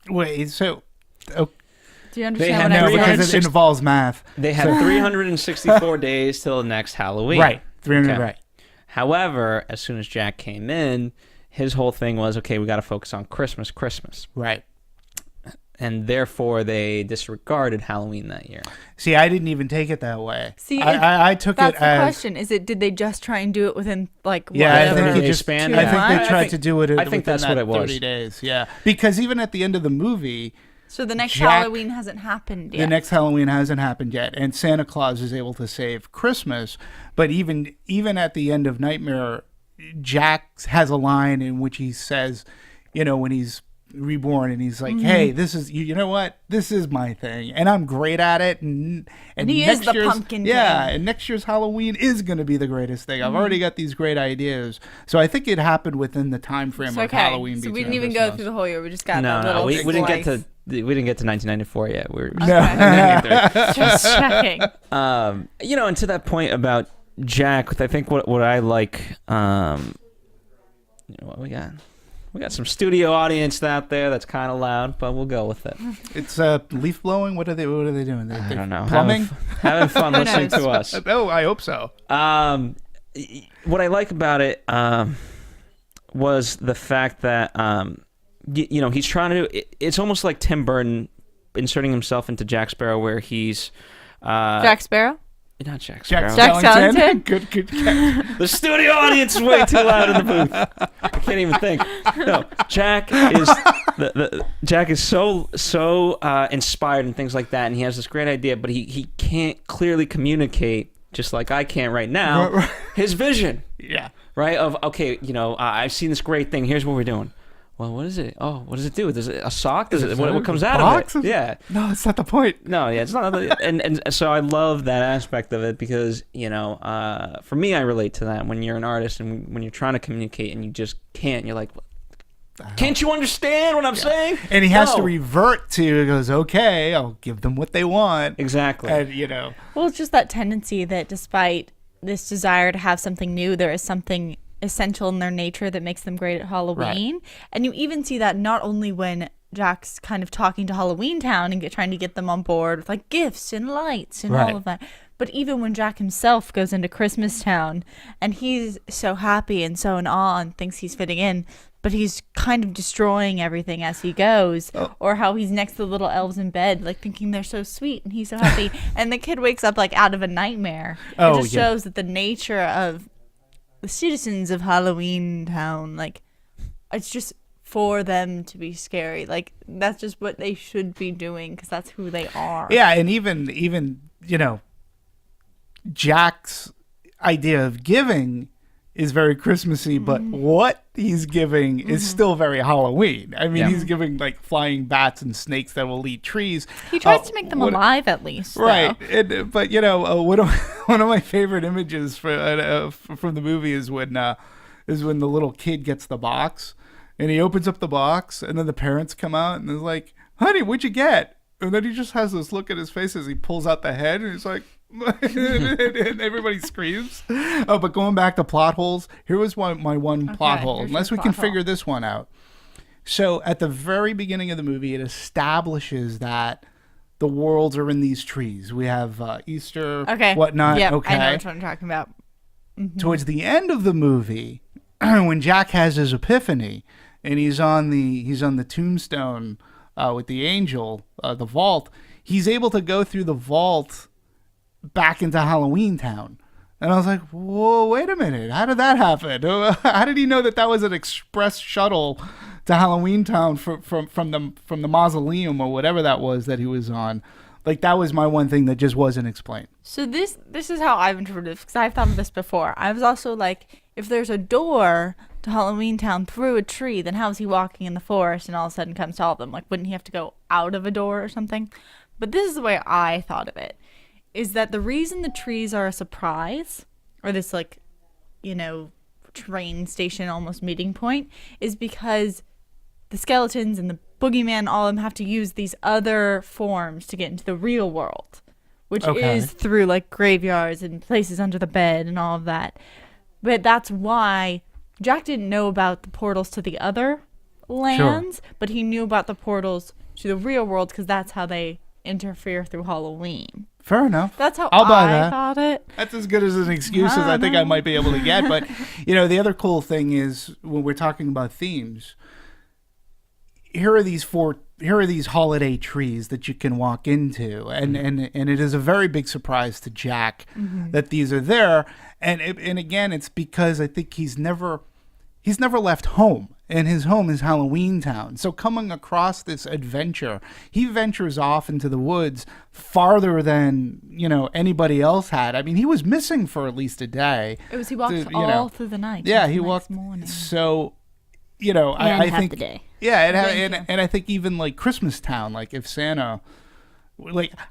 Wait, so... Do you understand No, what I'm saying? because it involves math. They had 364 days till the next Halloween. Right. 300, Okay. right. However, as soon as Jack came in, his whole thing was, okay, we got to focus on Christmas. Right. And therefore, they disregarded Halloween that year. See, I didn't even take it that way. See, I took it as... That's the question. Did they just try and do it within, I whatever? think expanded. I think they tried to do it I think that's what it was. 30 days, yeah. Because even at the end of the movie... So the next Halloween hasn't happened yet. The next Halloween hasn't happened yet, and Santa Claus is able to save Christmas. But even at the end of Nightmare, Jack has a line in which he says, when he's reborn, and he's like, "Hey, this is you know what? This is my thing, and I'm great at it." And he is the pumpkin king. And next year's Halloween is going to be the greatest thing. I've already got these great ideas, so I think it happened within the time frame of Halloween. So we didn't even go through the whole year. We just got we didn't get to 1994 yet. We're just checking. And to that point about Jack, I think what I like, what we got. We got some studio audience out there that's kind of loud, but we'll go with it. It's leaf blowing. What are they doing? I don't know. Plumbing. Having fun listening to us. Oh, I hope so. What I like about it was the fact that he's trying to do. It's almost like Tim Burton inserting himself into Jack Sparrow, where he's Jack Sparrow. Not Jack Sparrow. Jack Skellington. Good. The studio audience is way too loud in the booth. I can't even think. No, Jack is Jack is so inspired and things like that, and he has this great idea, but he can't clearly communicate, just like I can't right now, his vision. Yeah. Right. Of I've seen this great thing. Here's what we're doing. Well, what is it? Oh, what does it do? Is it a sock? What comes out of it? Yeah. No, that's not the point. No, yeah, it's not. And so I love that aspect of it because, for me, I relate to that when you're an artist and when you're trying to communicate and you just can't. You're like, can't you understand what I'm saying? And he has to revert to, he goes, okay, I'll give them what they want. Exactly. And, Well, it's just that tendency that despite this desire to have something new, there is something essential in their nature that makes them great at Halloween. Right. And you even see that not only when Jack's kind of talking to Halloween Town and trying to get them on board with like gifts and lights and all of that, but even when Jack himself goes into Christmas Town and he's so happy and so in awe and thinks he's fitting in, but he's kind of destroying everything as he goes. Or how he's next to the little elves in bed, like thinking they're so sweet and he's so happy. And the kid wakes up like out of a nightmare. It just shows that the nature of the citizens of Halloween Town, like, it's just for them to be scary. Like, that's just what they should be doing because that's who they are. Yeah, and even Jack's idea of giving is very Christmassy, but what he's giving is still very Halloween. I mean, he's giving like flying bats and snakes that will eat trees. He tries to make them alive at least. Right. But one of my favorite images from the movie is when the little kid gets the box and he opens up the box and then the parents come out and they're like, "Honey, what'd you get?" And then he just has this look at his face as he pulls out the head and he's like, and everybody screams. But going back to plot holes, here was my one plot hole, unless we can figure this one out. So at the very beginning of the movie, it establishes that the worlds are in these trees. We have Easter, whatnot. Yep, okay, I know what I'm talking about. Mm-hmm. Towards the end of the movie, when Jack has his epiphany and he's on the tombstone with the angel, the vault, he's able to go through the vault back into Halloween Town. And I was like, whoa, wait a minute. How did that happen? How did he know that was an express shuttle to Halloween Town from the mausoleum or whatever that was that he was on? Like, that was my one thing that just wasn't explained. So this is how I've interpreted it, because I've thought of this before. I was also like, if there's a door to Halloween Town through a tree, then how is he walking in the forest and all of a sudden comes to all of them? Like, wouldn't he have to go out of a door or something? But this is the way I thought of it. Is that the reason the trees are a surprise, or this, like, train station almost meeting point, is because the skeletons and the boogeyman, all of them have to use these other forms to get into the real world, which is through, like, graveyards and places under the bed and all of that. But that's why Jack didn't know about the portals to the other lands, but he knew about the portals to the real world because that's how they interfere through Halloween. Fair enough. That's how I'll buy I that. thought it. That's as good as an excuse as I think I might be able to get. But, the other cool thing is when we're talking about themes, here are these holiday trees that you can walk into. And it is a very big surprise to Jack that these are there. And again, it's because I think he's never left home. and his home is Halloween Town. So coming across this adventure, he ventures off into the woods farther than, anybody else had. I mean, he was missing for at least a day. He walked all through the night. Yeah, until he the walked. next morning. So, And I half think the day. Yeah, Thank you. and I think even like Christmas Town, like if Santa,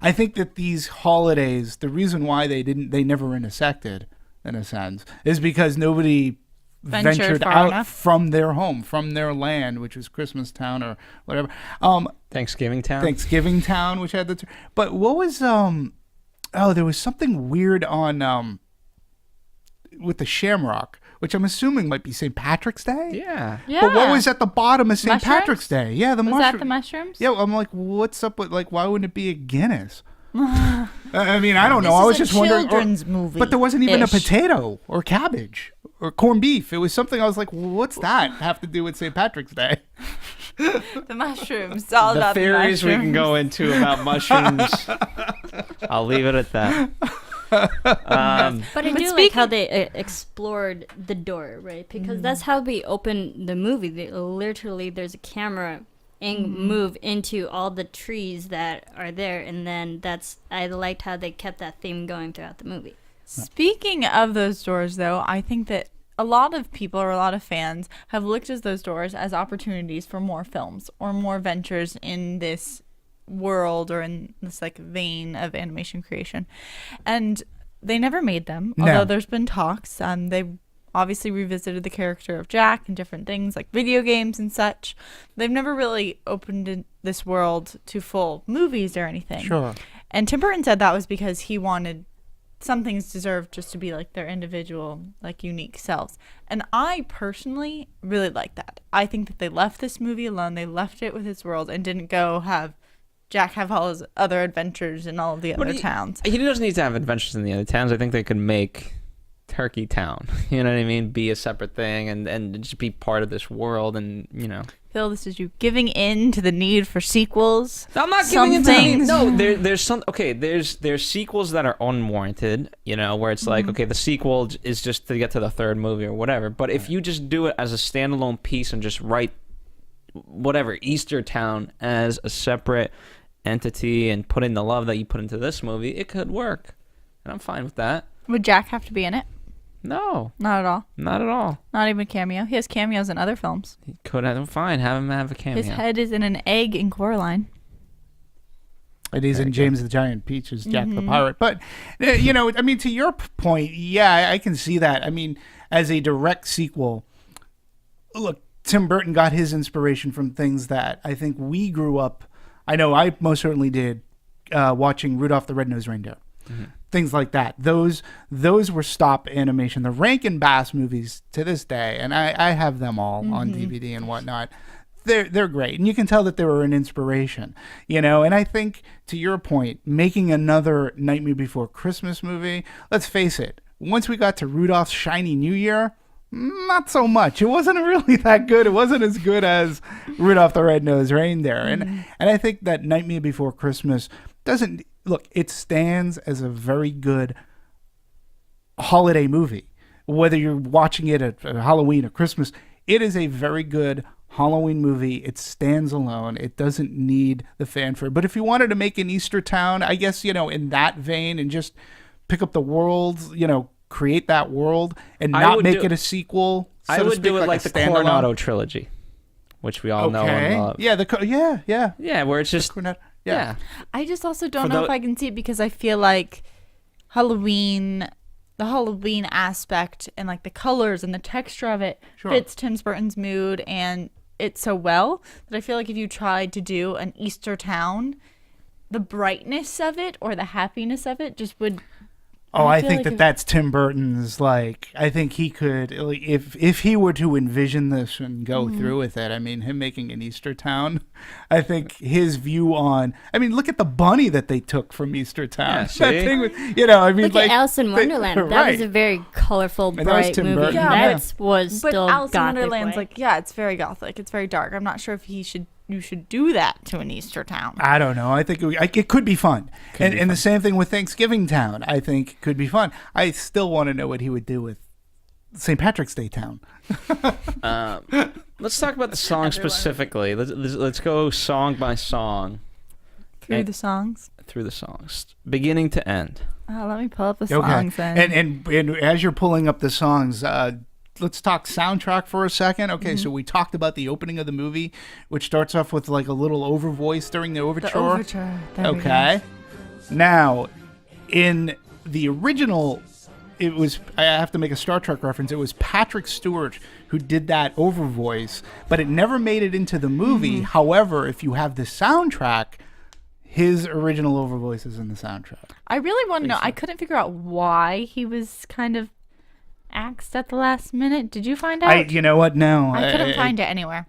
I think that these holidays, the reason why they never intersected in a sense, is because nobody ventured far out enough. from their home, from their land, which was Christmas Town or whatever. Thanksgiving Town. Thanksgiving Town, which had the. But what was there was something weird on with the Shamrock, which I'm assuming might be St. Patrick's Day. Yeah. Yeah. But what was at the bottom of St. Mushrooms? Patrick's Day? Yeah, the Was mushroom. that the mushrooms? Yeah, I'm like, what's up with why wouldn't it be a Guinness? I mean, I don't know. I was just wondering. Children's movie. But there wasn't even a Ish. potato or cabbage or corned beef. It was something I was like, what's that have to do with St. Patrick's Day? The mushrooms. It's all The about theories the we mushrooms. can go into about mushrooms. I'll leave it at that. But I But do like speaking- how they explored the door, right? Because that's how we open the movie. Literally, there's a camera move into all the trees that are there, and then I liked how they kept that theme going throughout the movie. Speaking of those doors, though, I think that a lot of people or a lot of fans have looked at those doors as opportunities for more films or more ventures in this world or in this vein of animation creation, and they never made them. No. Although there's been talks, they obviously revisited the character of Jack and different things like video games and such. They've never really opened this world to full movies or anything. Sure. And Tim Burton said that was because he wanted some things deserved just to be their individual, unique selves. And I personally really like that. I think that they left this movie alone. They left it with its world and didn't go have Jack have all his other adventures in all of the other towns. He doesn't need to have adventures in the other towns. I think they could make Turkey Town, you know what I mean, be a separate thing and just be part of this world, and Phil, this is you giving in to the need for sequels. I'm not Some giving it to things- No, there's sequels that are unwarranted, where it's okay, the sequel is just to get to the third movie or whatever. But if you just do it as a standalone piece and just write whatever Easter Town as a separate entity and put in the love that you put into this movie, it could work, and I'm fine with that. Would Jack have to be in it? No, Not at all. not at all. Not even a cameo. He has cameos in other films. He could have fine. Have him have a cameo. His head is in an egg in Coraline. It is in James the Giant Peach as Jack the Pirate. But, I mean, to your point, yeah, I can see that. I mean, as a direct sequel, look, Tim Burton got his inspiration from things that I think we grew up, I know I most certainly did, watching Rudolph the Red-Nosed Reindeer. Mm-hmm. Things like that. Those were stop animation. The Rankin Bass movies to this day, and I have them all on DVD and whatnot. They're great, and you can tell that they were an inspiration, And I think, to your point, making another Nightmare Before Christmas movie. Let's face it. Once we got to Rudolph's Shiny New Year, not so much. It wasn't really that good. It wasn't as good as Rudolph the Red-Nosed Reindeer, and I think that Nightmare Before Christmas doesn't. Look, it stands as a very good holiday movie. Whether you're watching it at Halloween or Christmas, it is a very good Halloween movie. It stands alone. It doesn't need the fanfare. But if you wanted to make an Easter Town, I guess, in that vein and just pick up the world, create that world and not make it a sequel. I would do it like the standalone. Coronado trilogy, which we all know and love. Yeah, Yeah, where it's just yeah. I just also For don't know the- if I can see it because I feel like the Halloween aspect and the colors and the texture of it fits Tim Burton's mood and it so well that I feel like if you tried to do an Easter Town, the brightness of it or the happiness of it just would. Oh, I feel think like that's Tim Burton's, I think he could, if he were to envision this and go through with it, I mean, him making an Easter Town, I think his view on, look at the bunny that they took from Easter Town. Yeah, That see? thing with, I mean, Look at Alice in Wonderland. That right. was a very colorful, And that was bright Tim movie. Burton, That was But still Alice in gothic. Wonderland's right? it's very gothic. It's very dark. I'm not sure if you should do that to an Easter Town. I don't know. I think it could be fun. And the same thing with Thanksgiving Town, I think could be fun. I still want to know what he would do with St. Patrick's Day Town. Let's talk about the song specifically. Let's go song by song. Through the songs. Through the songs, beginning to end. Let me pull up the songs then. And as you're pulling up the songs, let's talk soundtrack for a second. Okay, so we talked about the opening of the movie, which starts off with like a little over voice during the overture. The overture. There we Okay. Now, in the original, it was, I have to make a Star Trek reference, it was Patrick Stewart who did that over voice, but it never made it into the movie. However, if you have the soundtrack, his original over voice is in the soundtrack. I really want to know. I couldn't figure out why he was kind of axed at the last minute. Did you find out? You know what? No. I couldn't find it anywhere.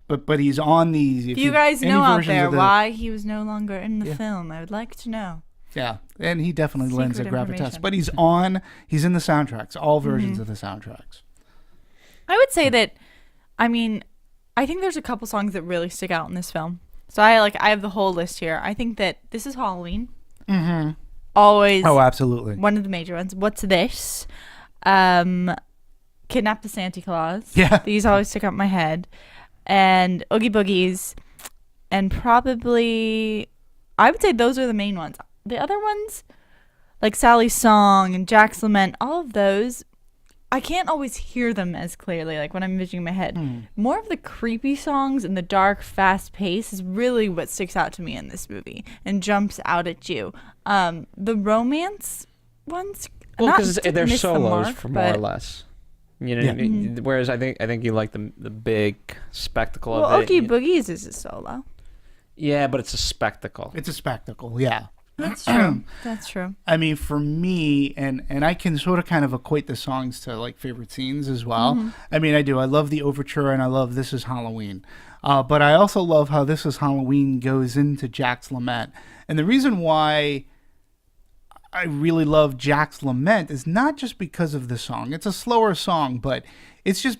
But he's on these. If you guys know out there why he was no longer in the film, I would like to know. Yeah, and he definitely lends a Secret gravitas. information. But he's in the soundtracks, all versions of the soundtracks. I would say that, I mean, I think there's a couple songs that really stick out in this film. So I have the whole list here. I think that This Is Halloween. Mm-hmm. Always. Oh, absolutely. One of the major ones. What's This? Kidnap the Santa Claus. Yeah. These always stick out in my head. And Oogie Boogies. And probably, I would say those are the main ones. The other ones, like Sally's Song and Jack's Lament, all of those, I can't always hear them as clearly, like when I'm envisioning my head. More of the creepy songs and the dark, fast pace is really what sticks out to me in this movie and jumps out at you. The romance ones, Well, because they're miss the solos mark, for more or less. You know, Yeah. whereas I think you like the big spectacle Well, of it. Oogie Boogies is a solo. Yeah, but it's a spectacle. It's a spectacle, yeah. That's true. That's true. I mean, for me, and I can sort of kind of equate the songs to like favorite scenes as well. I mean, I do. I love the overture and I love This Is Halloween. But I also love how This Is Halloween goes into Jack's Lament. And the reason why I really love Jack's Lament is not just because of the song. It's a slower song, but it's just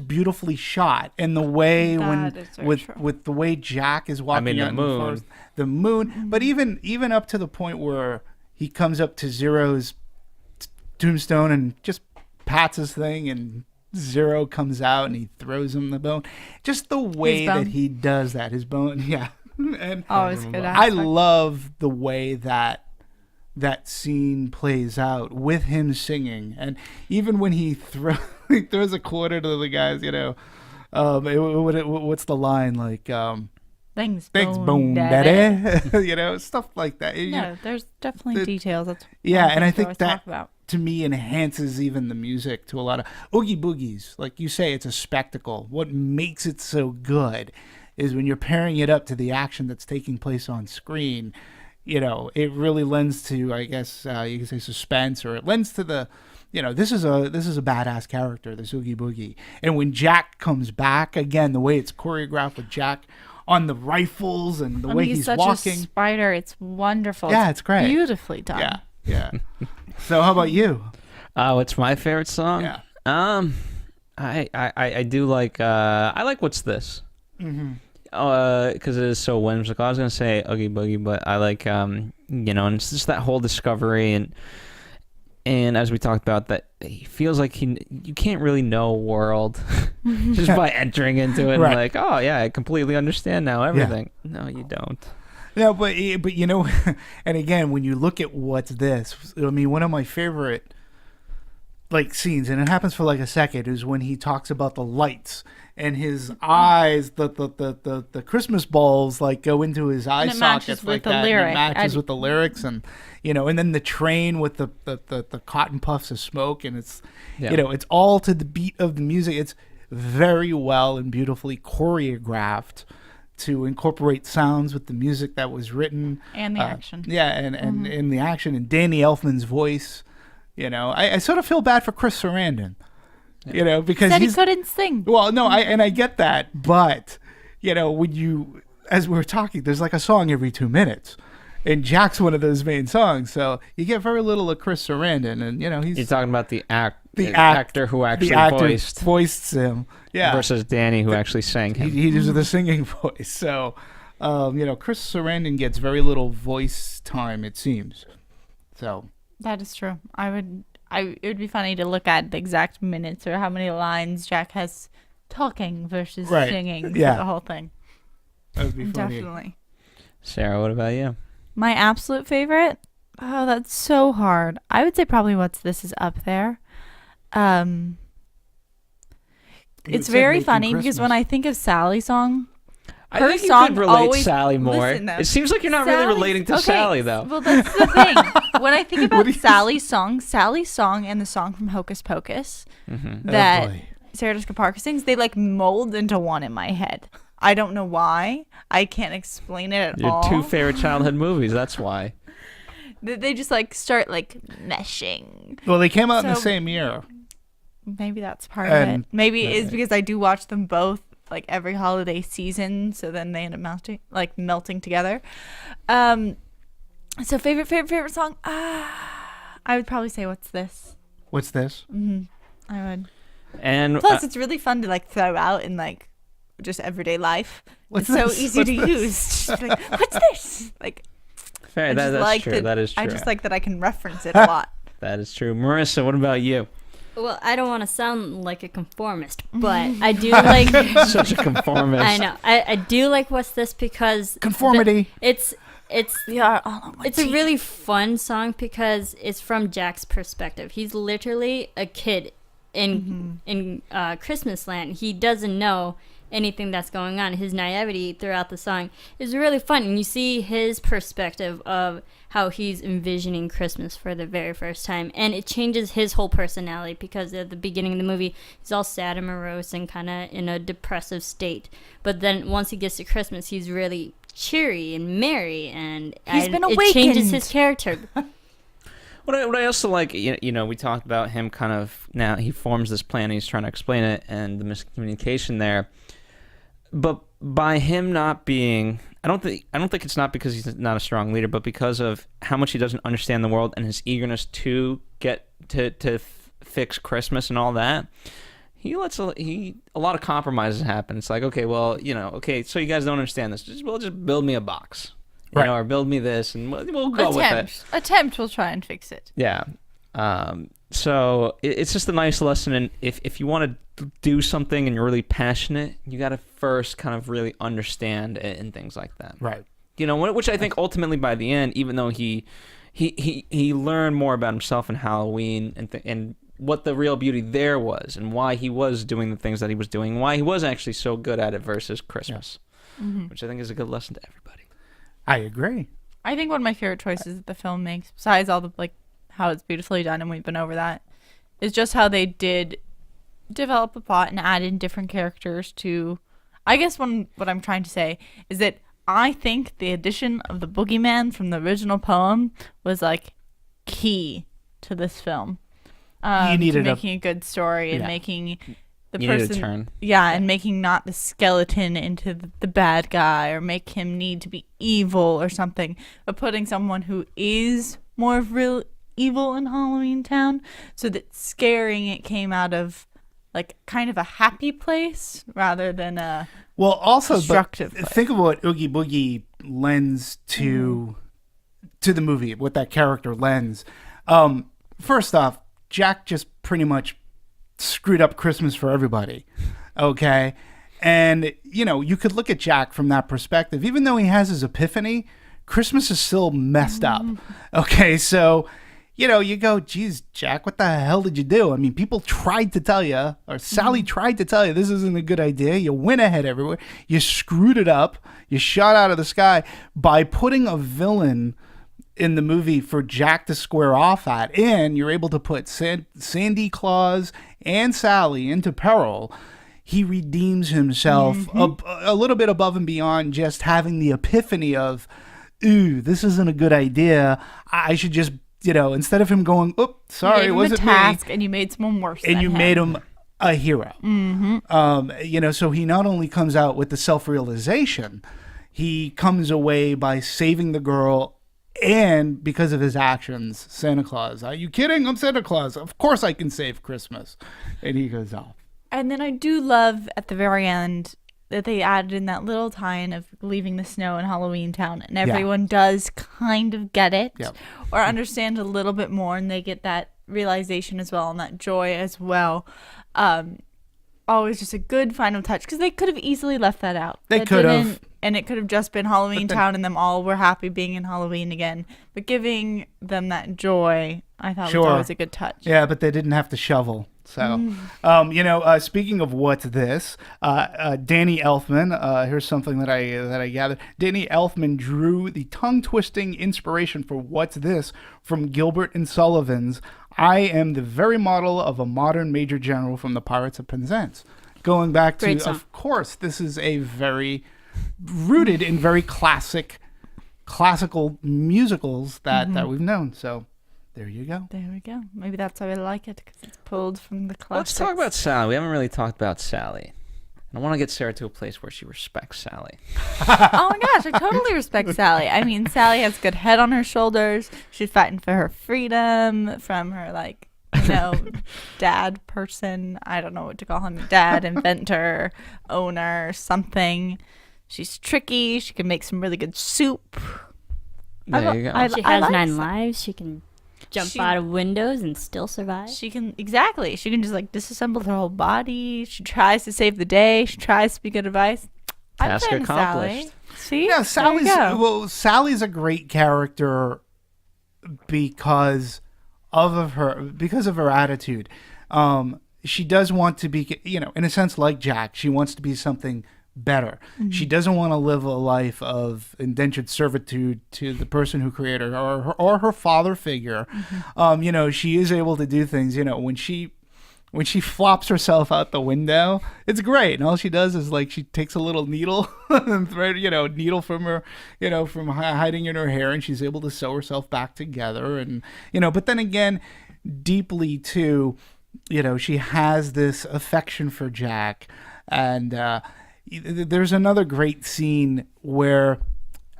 beautifully shot, and the way with the way Jack is walking out in the forest, the moon. But even up to the point where he comes up to Zero's tombstone and just pats his thing, and Zero comes out and he throws him the bone. Just the way that he does that, his bone, yeah. And Always good. I love the way that scene plays out with him singing, and even when he throws a quarter to the guys, you know, what's the line, like Thanks, Bone Daddy. You know, stuff like that. No, there's definitely details. That's and I think always that talk about. to me enhances even the music to a lot of Oogie Boogies. Like you say, it's a spectacle. What makes it so good is when you're pairing it up to the action that's taking place on screen. You know, it really lends to, I guess you can say, suspense, or it lends to the, you know, this is a badass character, this Oogie Boogie. And when Jack comes back again, the way it's choreographed with Jack on the rifles and the way he's such walking, a spider. It's wonderful. Yeah, it's great. Beautifully done. Yeah. So how about you? What's my favorite song? Yeah. I do like I like What's This? Because it is so whimsical. I was gonna say Oogie Boogie, but I like you know, and it's just that whole discovery, and as we talked about, that he feels like you can't really know a world just by entering into it. Right. And like, oh yeah, I completely understand now everything. No, you don't. No, but you know, and again, when you look at What's This, I mean, one of my favorite like scenes, and it happens for like a second, is when he talks about the lights and his eyes, the Christmas balls like go into his eye sockets like that. And it matches with the lyrics, and you know, and then the train with the cotton puffs of smoke, and it's you know, it's all to the beat of the music. It's very well and beautifully choreographed to incorporate sounds with the music that was written And the action. Yeah, and in the action, and Danny Elfman's voice. You know, I sort of feel bad for Chris Sarandon. You know, because he couldn't sing. Well, no, I get that, but you know, when you, as we were talking, there's like a song every 2 minutes, and Jack's one of those main songs, so you get very little of Chris Sarandon, and you know, You're talking about the actor who actually voiced him, yeah, versus Danny who actually sang him. He was the singing voice, so you know, Chris Sarandon gets very little voice time, it seems. So that is true. It would be funny to look at the exact minutes or how many lines Jack has talking versus Right. singing Yeah. for the whole thing. That would be funny. Definitely. Sarah, what about you? My absolute favorite? Oh, that's so hard. I would say probably What's This is up there. It's said very Making funny because Christmas. when I think of Sally's song, I her think you song could relate always- Sally more. Listen, though, It seems like you're not really Sally's- relating to okay, Sally, though. Well, that's the thing. When I think about do you Sally's song and the song from Hocus Pocus Mm-hmm. that boy. Sarah Jessica Parker sings, they like mold into one in my head. I don't know why. I can't explain it at Your all. two favorite childhood movies, that's why. They just like start like meshing. Well, they came out in the So- same year. Maybe that's part of it. And- Maybe it's because I do watch them both like every holiday season, so then they end up melting together. So favorite song? I would probably say What's This? What's this? I would. And Plus, it's really fun to like throw out in like just everyday life. What's it's so this? easy What's to this? use. Just like, what's this? Like, fair, I just that's like true. that. That is true. I just like that I can reference it a lot. That is true. Marissa, what about you? Well, I don't want to sound like a conformist, but I do like. Such a conformist. I know. I do like What's This because Conformity. it's They are all on my it's a team. really fun song because it's from Jack's perspective. He's literally a kid in Christmas land. He doesn't know anything that's going on. His naivety throughout the song is really fun, and you see his perspective of how he's envisioning Christmas for the very first time, and it changes his whole personality because at the beginning of the movie he's all sad and morose and kind of in a depressive state, but then once he gets to Christmas he's really cheery and merry, and He's been it changes awakened. his character. What I also like, you know, we talked about him kind of, now he forms this plan, he's trying to explain it, and the miscommunication there. But by him not being, I don't think it's not because he's not a strong leader, but because of how much he doesn't understand the world and his eagerness to get to fix Christmas and all that. He lets a lot of compromises happen. It's like, okay, well, you know, okay, so you guys don't understand this. Just build me a box, you know, or build me this, and we'll go with it. Attempt. We'll try and fix it. Yeah. So it's just a nice lesson. And if you want to do something and you're really passionate, you got to first kind of really understand it and things like that. Right. You know, which I think ultimately by the end, even though he learned more about himself in Halloween and what the real beauty there was and why he was doing the things that he was doing, why he was actually so good at it versus Christmas, which I think is a good lesson to everybody. I agree. I think one of my favorite choices that the film makes, besides all the like how it's beautifully done, and we've been over that, is just how they did develop a plot and add in different characters to. I guess what I'm trying to say is that I think the addition of the boogeyman from the original poem was like key to this film. You needed to making a good story and making the You person needed a turn. and making not the skeleton into the bad guy or make him need to be evil or something, but putting someone who is more of real evil in Halloween Town, so that scaring it came out of like kind of a happy place rather than a Well, also, but destructive place. think of what Oogie Boogie lends to the movie, what that character lends. First off, Jack just pretty much screwed up Christmas for everybody. Okay. And, you know, you could look at Jack from that perspective. Even though he has his epiphany, Christmas is still messed up. Okay. So, you know, you go, geez, Jack, what the hell did you do? I mean, people tried to tell you, or Sally tried to tell you, this isn't a good idea. You went ahead everywhere. You screwed it up. You shot out of the sky by putting a villain in the movie for Jack to square off at, and you're able to put Sandy Claus and Sally into peril. He redeems himself a little bit above and beyond just having the epiphany of, ooh, this isn't a good idea. I should just, you know, instead of him going, oops, sorry, it wasn't a task, and you made someone worse. and than you him. made him a hero. You know, so he not only comes out with the self-realization, he comes away by saving the girl. And because of his actions, Santa Claus, are you kidding? I'm Santa Claus. Of course I can save Christmas. And he goes off. And then I do love at the very end that they added in that little tie-in of leaving the snow in Halloween Town, and everyone does kind of get it or understand a little bit more, and they get that realization as well and that joy as well. always just a good final touch because they could have easily left that out. They could have. And it could have just been Halloween Town and them all were happy being in Halloween again. But giving them that joy, I thought was always a good touch. Yeah, but they didn't have to shovel. So, speaking of what's this, Danny Elfman, here's something that I gathered. Danny Elfman drew the tongue-twisting inspiration for what's this from Gilbert and Sullivan's I Am the Very Model of a Modern Major General from the Pirates of Penzance. Going back to, of course, this is a very rooted in very classical musicals that we've known. So there you go. There we go. Maybe that's why I like it, because it's pulled from the classics. Let's talk about Sally. We haven't really talked about Sally. I want to get Sarah to a place where she respects Sally. Oh my gosh, I totally respect Sally. I mean, Sally has good head on her shoulders. She's fighting for her freedom from her, dad person. I don't know what to call him. Dad, inventor, owner, something. She's tricky. She can make some really good soup. There you go. She has 9 lives. She can jump out of windows and still survive. She can just disassemble her whole body. She tries to save the day. She tries to be good advice. Task accomplished. See? Yeah, Sally's a great character because of her attitude. She does want to be, in a sense like Jack. She wants to be something better. Mm-hmm. She doesn't want to live a life of indentured servitude to the person who created her or her father figure. Mm-hmm. She is able to do things. When she flops herself out the window, it's great. And all she does is she takes a little needle and thread, needle from her, from hiding in her hair, and she's able to sew herself back together. And but then again, deeply too, she has this affection for Jack, and there's another great scene where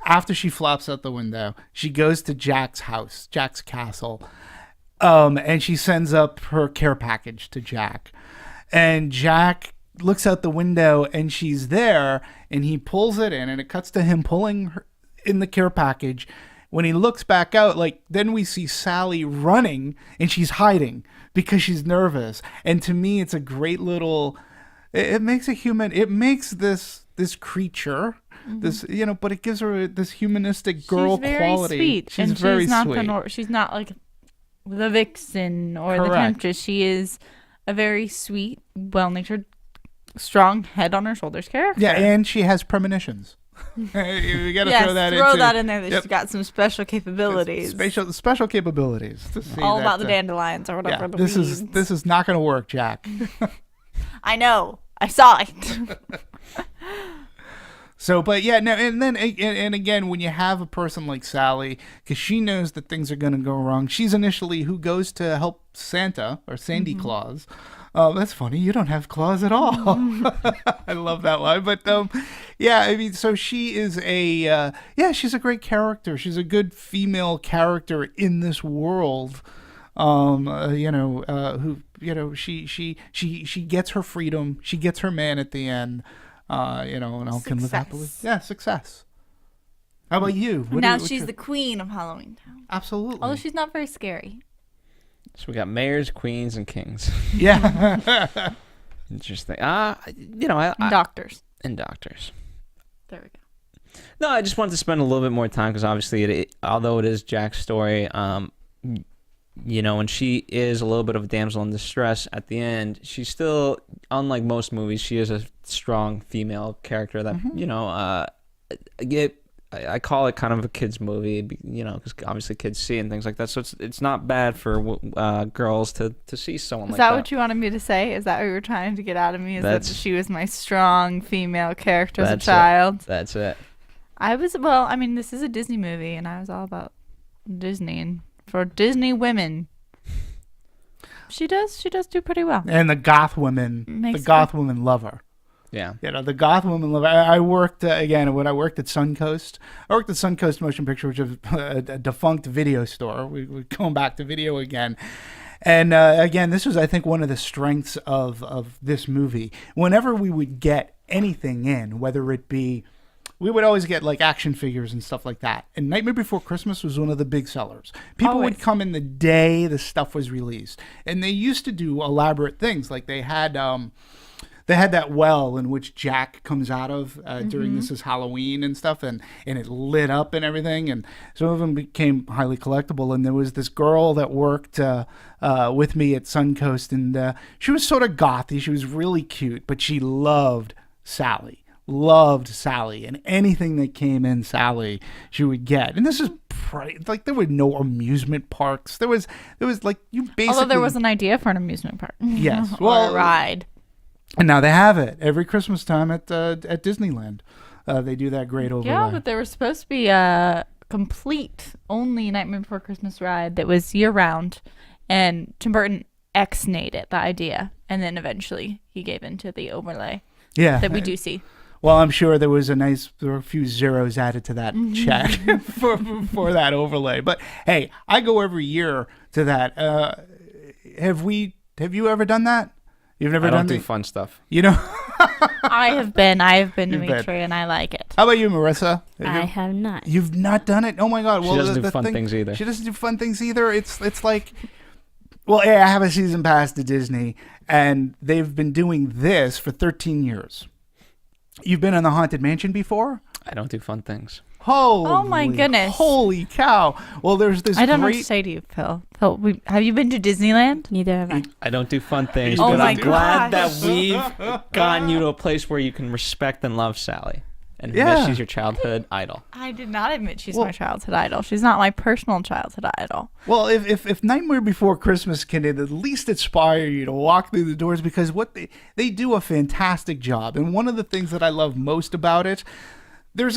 after she flops out the window, she goes to Jack's house, Jack's castle, and she sends up her care package to Jack. And Jack looks out the window and she's there, and he pulls it in, and it cuts to him pulling her in the care package. When he looks back out, then we see Sally running, and she's hiding because she's nervous. And to me, it's a great little... It makes this creature, mm-hmm. this, but it gives her this humanistic girl quality. Sweet. She's very sweet. She's not like the vixen or the temptress. She is a very sweet, well-natured, strong head on her shoulders character. Yeah, and she has premonitions. You gotta throw that in there. She's got some special capabilities. Special capabilities. To see all about the dandelions or whatever. Yeah, this is not going to work, Jack. I know. I saw it. So, but yeah, no, and then and again, when you have a person like Sally, because she knows that things are going to go wrong, she's initially who goes to help Santa or Sandy mm-hmm. Claus. That's funny. You don't have claws at all. I love that line. But yeah, I mean, so she is she's a great character. She's a good female character in this world. She gets her freedom. She gets her man at the end. And all can live happily. Yeah, success. How about you? Now she's the queen of Halloween Town. Absolutely. Although she's not very scary. So we got mayors, queens, and kings. Yeah. Interesting. Doctors. And doctors. There we go. No, I just wanted to spend a little bit more time because obviously, although it is Jack's story, and she is a little bit of a damsel in distress at the end, she's still, unlike most movies, she is a strong female character that, mm-hmm. I call it kind of a kid's movie, because obviously kids see and things like that. So it's not bad for girls to see someone like that. Is that what you wanted me to say? Is that what you were trying to get out of me? Is that she was my strong female character as a child? That's it. This is a Disney movie, and I was all about Disney and for Disney women. She does do pretty well. And the goth women love her. Yeah. The goth women love her. I worked, when I worked at Suncoast. I worked at Suncoast Motion Picture, which is a defunct video store. We're going back to video again. And again, this was, I think, one of the strengths of this movie. Whenever we would get anything in, whether it be... We would always get action figures and stuff like that. And Nightmare Before Christmas was one of the big sellers. People would come in the day the stuff was released. And they used to do elaborate things. They had they had that well in which Jack comes out of during This Is Halloween and stuff, and it lit up and everything, and some of them became highly collectible. And there was this girl that worked with me at Suncoast, and she was sort of gothy. She was really cute, but she loved Sally. And anything that came in Sally she would get. And this is like there were no amusement parks. There was like you basically, although there was an idea for an amusement park. Yes, or a ride. And now they have it every Christmas time at Disneyland. They do that great overlay. Yeah, but there was supposed to be a complete only Nightmare Before Christmas ride that was year round, and Tim Burton ex-nayed it, the idea, and then eventually he gave into the overlay that we do see. Well, I'm sure there were a few zeros added to that check for that overlay. But hey, I go every year to that. Have you ever done that? You've never done I don't do fun stuff. You know, I have been to You've Maitri, and I like it. How about you, Marissa? I have not. You've not done it? Oh my God! She doesn't do fun things either. She doesn't do fun things either. It's like, well, yeah, I have a season pass to Disney, and they've been doing this for 13 years. You've been in the Haunted Mansion before? I don't do fun things. Oh my goodness! Holy cow! Well, there's this. I don't know what to say to you, Phil. Phil, have you been to Disneyland? Neither have I. I don't do fun things, Oh but my I'm glad gosh. that we've gotten you to a place where you can respect and love Sally. And Yeah. admit she's your childhood idol. I did not admit she's my childhood idol. She's not my personal childhood idol. Well, if Nightmare Before Christmas can at least inspire you to walk through the doors, because what they do a fantastic job. And one of the things that I love most about it, there's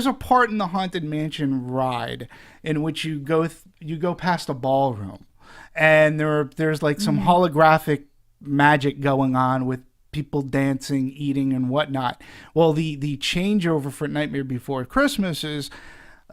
a part in the Haunted Mansion ride in which you go past a ballroom, and there's like some holographic magic going on with people dancing, eating, and whatnot. Well, the changeover for Nightmare Before Christmas is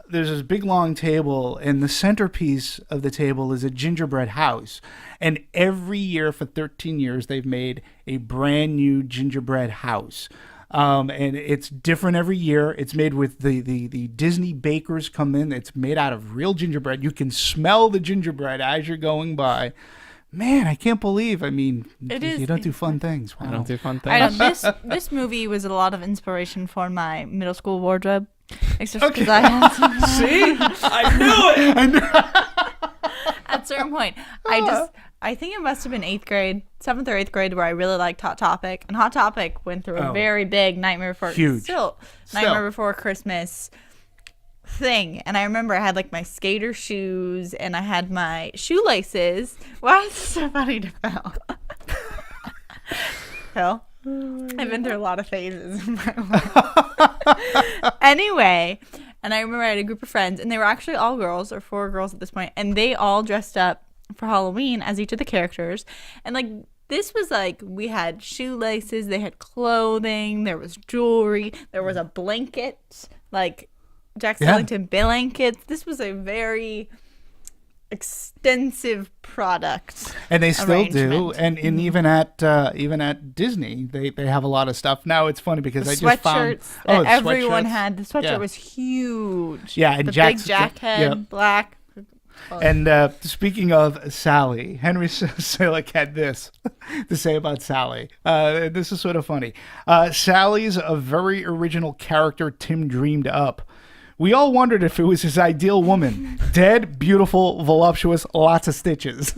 there's this big long table, and the centerpiece of the table is a gingerbread house. And every year for 13 years, they've made a brand new gingerbread house. And it's different every year. It's made with the Disney bakers come in. It's made out of real gingerbread. You can smell the gingerbread as you're going by. Man, I can't believe. I mean, you don't do fun things. Wow. I don't do fun things. I know this movie was a lot of inspiration for my middle school wardrobe. Except because I had some. See? I knew it! At a certain point, I think it must have been 7th or 8th grade, where I really liked Hot Topic, and Hot Topic went through a very big Nightmare Before Christmas thing. And I remember I had like my skater shoes, and I had my shoelaces. Why is this so funny to Phil? Phil? I've been through a lot of phases in my life. Anyway, and I remember I had a group of friends, and they were actually all girls, or 4 girls at this point, and they all dressed up for Halloween as each of the characters. And like, this was like, we had shoelaces, they had clothing, there was jewelry, there was a blanket, like Jack Skellington blankets. This was a very extensive product, and they still do. And even at Disney, they have a lot of stuff now. It's funny because I just found that everyone had. The sweatshirt was huge. Yeah, and the big Jack head, black. And speaking of Sally, Henry Selick had this to say about Sally. This is sort of funny. Sally's a very original character Tim dreamed up. We all wondered if it was his ideal woman. Dead, beautiful, voluptuous, lots of stitches.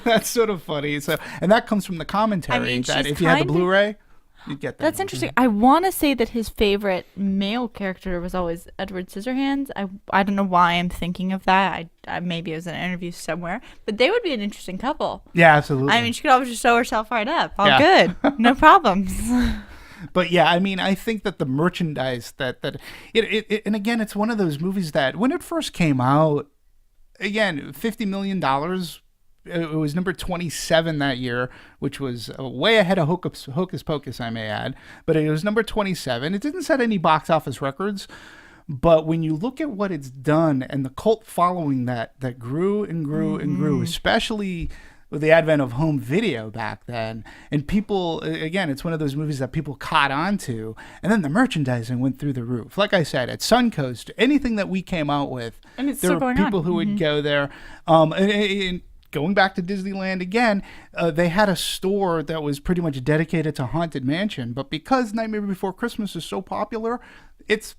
That's sort of funny. So, and that comes from the commentary, that if you had the Blu-ray, you'd get that. That's interesting. I want to say that his favorite male character was always Edward Scissorhands. I don't know why I'm thinking of that. I maybe it was in an interview somewhere. But they would be an interesting couple. Yeah, absolutely. I mean, she could always just sew herself right up. All good. No problems. But yeah, I mean, I think that the merchandise that and again, it's one of those movies that when it first came out, again, $50 million, it was number 27 that year, which was way ahead of Hocus Pocus, I may add. But it was number 27. It didn't set any box office records. But when you look at what it's done and the cult following that grew and grew and grew, especially with the advent of home video back then, and people, again, it's one of those movies that people caught on to, and then the merchandising went through the roof. Like I said, at Suncoast, anything that we came out with, and it's there still were going people on. who would go there. And going back to Disneyland again, they had a store that was pretty much dedicated to Haunted Mansion. But because Nightmare Before Christmas is so popular, it's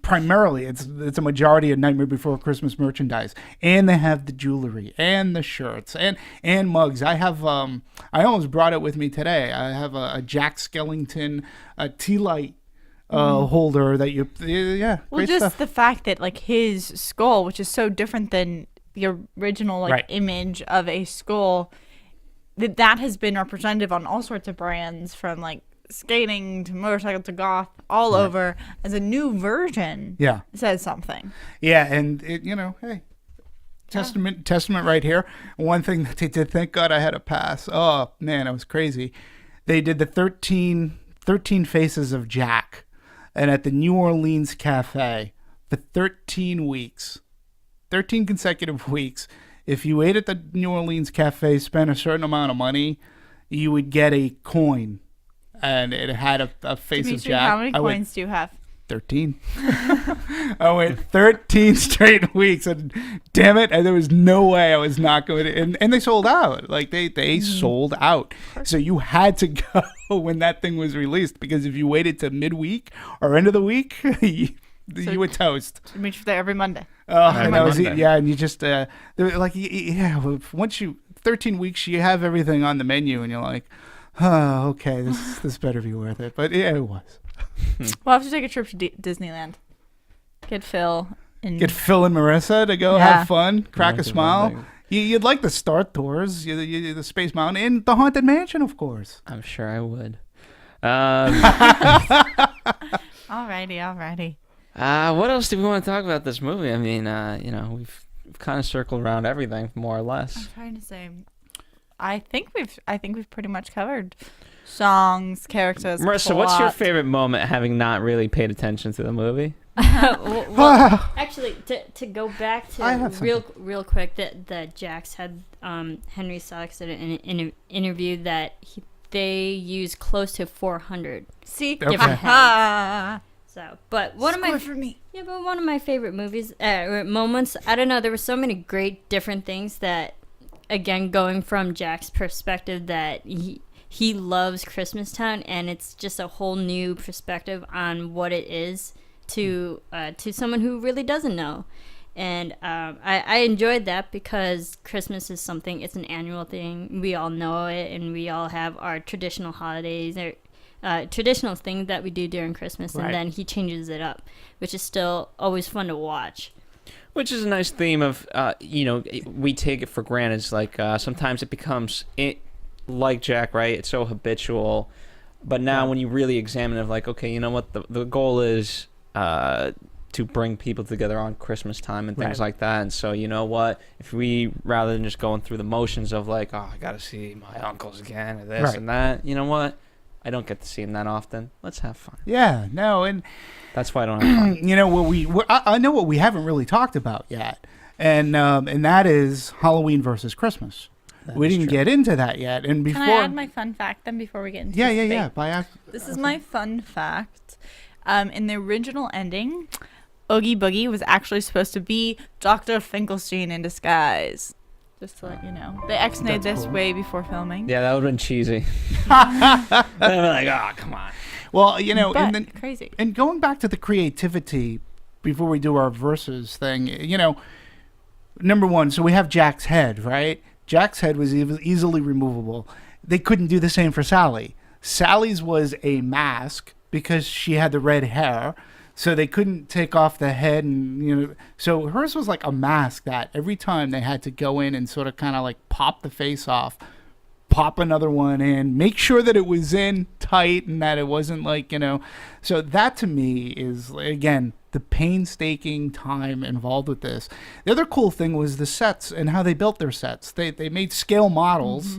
primarily it's a majority of Nightmare Before Christmas merchandise, and they have the jewelry and the shirts and mugs. I have I almost brought it with me today. I have a Jack Skellington tea light holder that you Well, great just stuff. the fact that like his skull, which is so different than the original like Right. image of a skull, that has been representative on all sorts of brands, from like skating to motorcycle to goth, all over, as a new version. Yeah. Says something. Yeah, and it, hey, testament right here. One thing that they did, thank God I had a pass. Oh man, it was crazy. They did the 13 Faces of Jack, and at the New Orleans Cafe for 13 weeks, 13 consecutive weeks. If you ate at the New Orleans Cafe, spent a certain amount of money, you would get a coin, and it had a face Dimitri, of Jack. how many I went coins do you have? 13. I went 13 straight weeks, and damn it, and there was no way I was not going to. And they sold out. Like they sold out. So you had to go when that thing was released, because if you waited to midweek or end of the week, you would toast. Dimitri there every Monday. And that was Monday. yeah, and you just they're like once you 13 weeks, you have everything on the menu, and you're like, oh, okay, this better be worth it. But yeah, it was. We'll have to take a trip to Disneyland. Get Phil and Phil and Marissa to go Yeah. have fun, crack a Like smile. everything. You'd like the Star Tours, the Space Mountain, and the Haunted Mansion, of course. I'm sure I would. Alrighty. What else do we want to talk about this movie? I mean, we've kind of circled around everything, more or less. I'm trying to say, I think we've pretty much covered songs, characters. Marissa, what's your plot. favorite moment, having not really paid attention to the movie? well, actually, to go back I have to real quick, that Jax had Henry Selick said in an interview that they use close to 400 See, Okay. different heads. Ah, So, but one of my favorite movies moments. I don't know. There were so many great different things that, again, going from Jack's perspective, that he loves Christmas Town, and it's just a whole new perspective on what it is to someone who really doesn't know. And I enjoyed that, because Christmas is something, it's an annual thing. We all know it, and we all have our traditional holidays or traditional things that we do during Christmas. Right. And then he changes it up, which is still always fun to watch. Which is a nice theme of, we take it for granted. It's like sometimes it becomes, like Jack, right? It's so habitual. But now when you really examine it, like, okay, you know what? The goal is to bring people together on Christmas time and things Right. like that. And so, you know what? If we, rather than just going through the motions of like, oh, I got to see my uncles again or this Right. and that, you know what? I don't get to see them that often. Let's have fun. Yeah, no, and That's why I don't have fun. you know what I know what we haven't really talked about yet, and that is Halloween versus Christmas. We didn't get into that yet, and before. can I add my fun fact then before we get into yeah, this yeah, debate? yeah. This is my fun fact. In the original ending, Oogie Boogie was actually supposed to be Dr. Finkelstein in disguise. Just to let you know. They X-nayed That's this cool. way before filming. Yeah, that would have been cheesy. I'd be like, oh, come on. Well, you know, But and then crazy. and going back to the creativity before we do our versus thing, you know, number one, so we have Jack's head, right? Jack's head was easily removable. They couldn't do the same for Sally. Sally's was a mask because she had the red hair, so they couldn't take off the head, and you know, so hers was like a mask that every time they had to go in and sort of kind of like pop the face off, pop another one in, make sure that it was in tight and that it wasn't like, you know. So that to me is, again, the painstaking time involved with this. The other cool thing was the sets and how they built their sets. They made scale models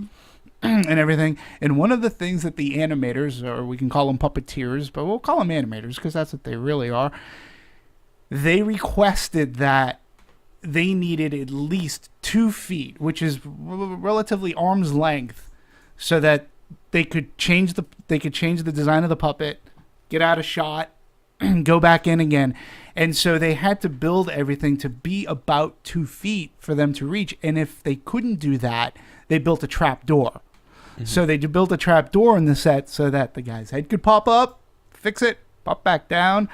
and everything. And one of the things that the animators, or we can call them puppeteers, but we'll call them animators because that's what they really are, they requested that they needed at least 2 feet, which is relatively arm's length, so that they could change the design of the puppet, get out of shot, go back in again. And so they had to build everything to be about 2 feet for them to reach. And if they couldn't do that, they built a trap door. So they built a trap door in the set so that the guy's head could pop up, fix it, pop back down.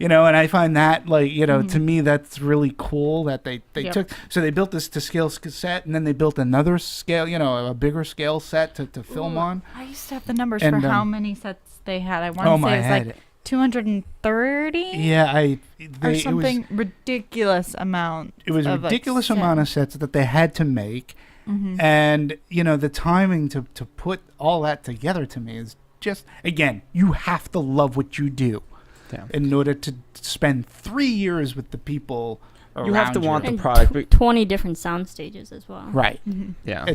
And I find that, like, to me, that's really cool that they took. So they built this to scale set, and then they built another scale, a bigger scale set to film on. I used to have the numbers for how many sets they had. I want to say it was like 230. Yeah, or something ridiculous amount. It was a ridiculous amount of sets that they had to make. And, the timing to put all that together to me is just, again, you have to love what you do. Yeah. In order to spend 3 years with the people around you have to want the And product. 20 different sound stages as well. Right. Yeah.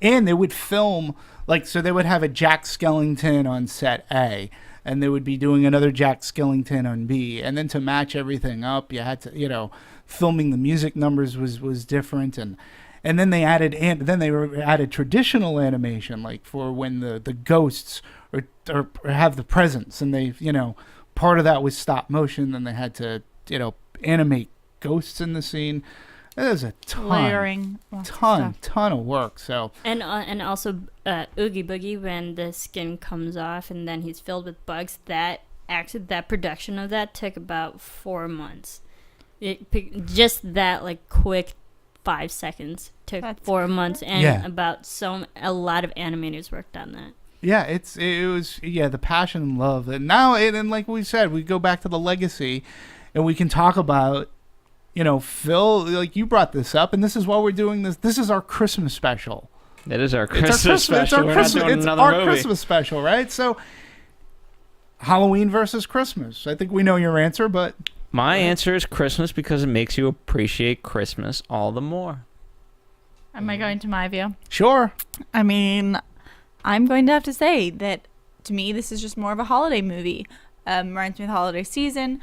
And they would film, so they would have a Jack Skellington on set A, and they would be doing another Jack Skellington on B. And then to match everything up, you had to, filming the music numbers was different. And then they added added traditional animation, like for when the ghosts or have the presence, and they, part of that was stop motion. Then they had to, animate ghosts in the scene. There's a ton of work. So and also Oogie Boogie, when the skin comes off and then he's filled with bugs. That production of that took about 4 months. Just that like quick 5 seconds took 4 months, and a lot of animators worked on that. Yeah, it was the passion and love. And now, and like we said, we go back to the legacy, and we can talk about, Phil, like you brought this up, and this is why we're doing this. This is our Christmas special. It is our Christmas special. It's our Christmas special, right? So, Halloween versus Christmas. I think we know your answer, but my answer is Christmas because it makes you appreciate Christmas all the more. Am I going to my view? Sure. I mean, I'm going to have to say that to me, this is just more of a holiday movie. Reminds me of the holiday season.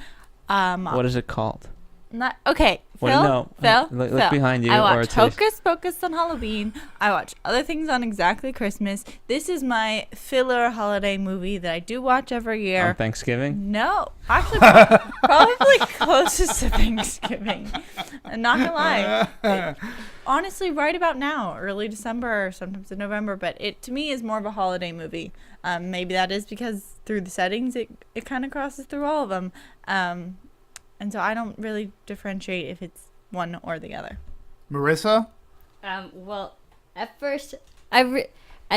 What is it called? Not okay. Phil, Phil. Behind you. I watch Hocus Pocus on Halloween. I watch other things on exactly Christmas. This is my filler holiday movie that I do watch every year. On Thanksgiving? No, actually, probably closest to Thanksgiving. I'm not gonna lie. Honestly, right about now, early December or sometimes in November. But it to me is more of a holiday movie. Maybe that is because through the settings, it kind of crosses through all of them. And so I don't really differentiate if it's one or the other. Marissa? Well, at first, I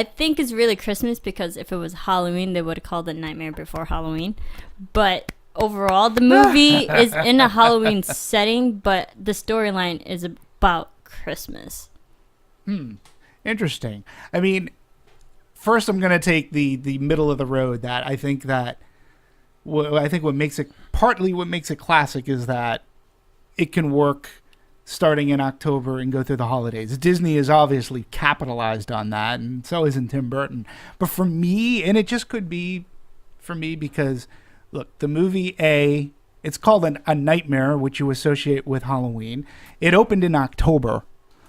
think it's really Christmas, because if it was Halloween, they would have called it Nightmare Before Halloween. But overall, the movie is in a Halloween setting, but the storyline is about Christmas. Interesting. I mean, first I'm going to take the middle of the road. That I think what makes it classic is that it can work starting in October and go through the holidays. Disney has obviously capitalized on that, and so isn't Tim Burton. But for me, and it just could be for me because, look, the movie it's called A Nightmare, which you associate with Halloween. It opened in October.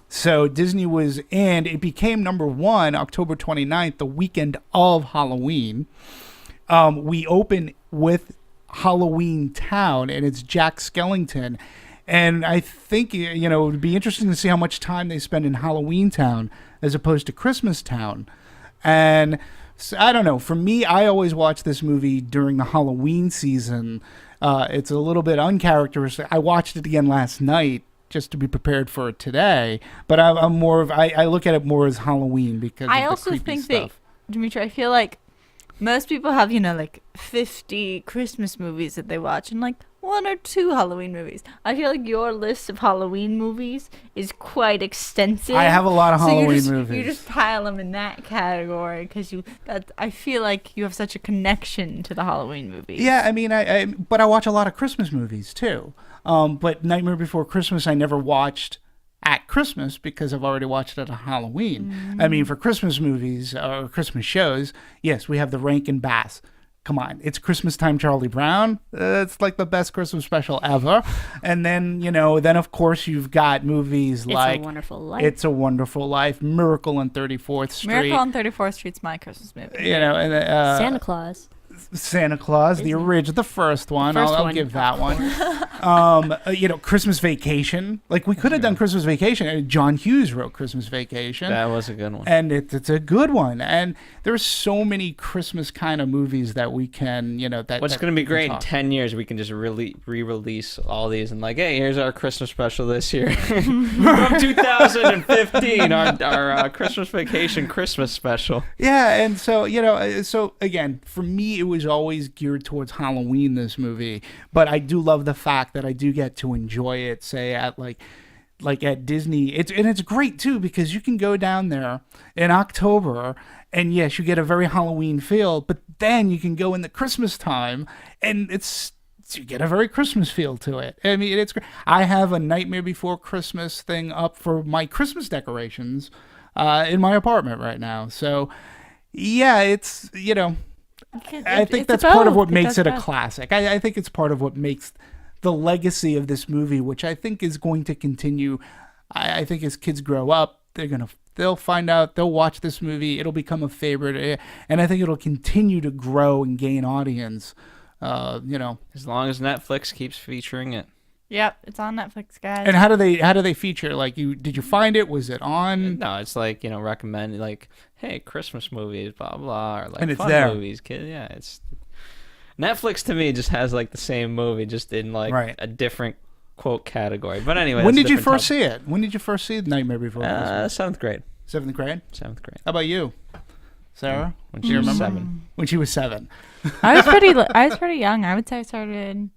So Disney and it became number 1 October 29th, the weekend of Halloween. We open with Halloween Town, and it's Jack Skellington. And I think, it would be interesting to see how much time they spend in Halloween Town as opposed to Christmas Town. And so, I don't know. For me, I always watch this movie during the Halloween season. It's a little bit uncharacteristic. I watched it again last night just to be prepared for it today. But I'm more of, I look at it more as Halloween because I of the also creepy think stuff. that, Dimitri, I feel like most people have, like 50 Christmas movies that they watch and like 1 or 2 Halloween movies. I feel like your list of Halloween movies is quite extensive. I have a lot of Halloween movies. You just pile them in that category because I feel like you have such a connection to the Halloween movies. Yeah, I mean, but I watch a lot of Christmas movies too. But Nightmare Before Christmas, I never watched at Christmas because I've already watched it on Halloween. I mean, for Christmas movies or Christmas shows, yes, we have the Rankin Bass. Come on, it's Christmas Time, Charlie Brown. It's like the best Christmas special ever. And then, then of course you've got movies like It's a Wonderful Life. It's a Wonderful Life, Miracle on 34th Street. Miracle on 34th Street's my Christmas movie. And Santa Claus. Santa Claus, the original, the first one. I'll give that one. Christmas Vacation. Like, we could have done Christmas Vacation. John Hughes wrote Christmas Vacation. That was a good one. And it's a good one. And there's so many Christmas kind of movies that we can, What's going to be great in 10 years, we can just re-release all these and hey, here's our Christmas special this year. From 2015, our Christmas Vacation Christmas special. Yeah, and so, so again, for me, it was always geared towards Halloween, this movie. But I do love the fact that I do get to enjoy it, say, at like at Disney. It's great, too, because you can go down there in October, and yes, you get a very Halloween feel, but then you can go in the Christmas time, and you get a very Christmas feel to it. I mean, it's great. I have a Nightmare Before Christmas thing up for my Christmas decorations in my apartment right now. So, yeah, it's, I think that's part of what makes it a classic. I think it's part of what makes the legacy of this movie, which I think is going to continue. I think as kids grow up, they'll find out, they'll watch this movie, it'll become a favorite, and I think it'll continue to grow and gain audience. As long as Netflix keeps featuring it. Yep, it's on Netflix, guys. And how do they feature? Like, did you find it? Was it on? No, it's recommend hey, Christmas movies, blah blah, or and it's fun there. movies, kid. Yeah, it's Netflix to me just has the same movie, just in a different quote category. But anyway, when did you first see it? When did you first see Nightmare Before Christmas? 7th grade. 7th grade. 7th grade. How about you, Sarah? When she was 7. When she was 7. I was pretty young. I would say I started.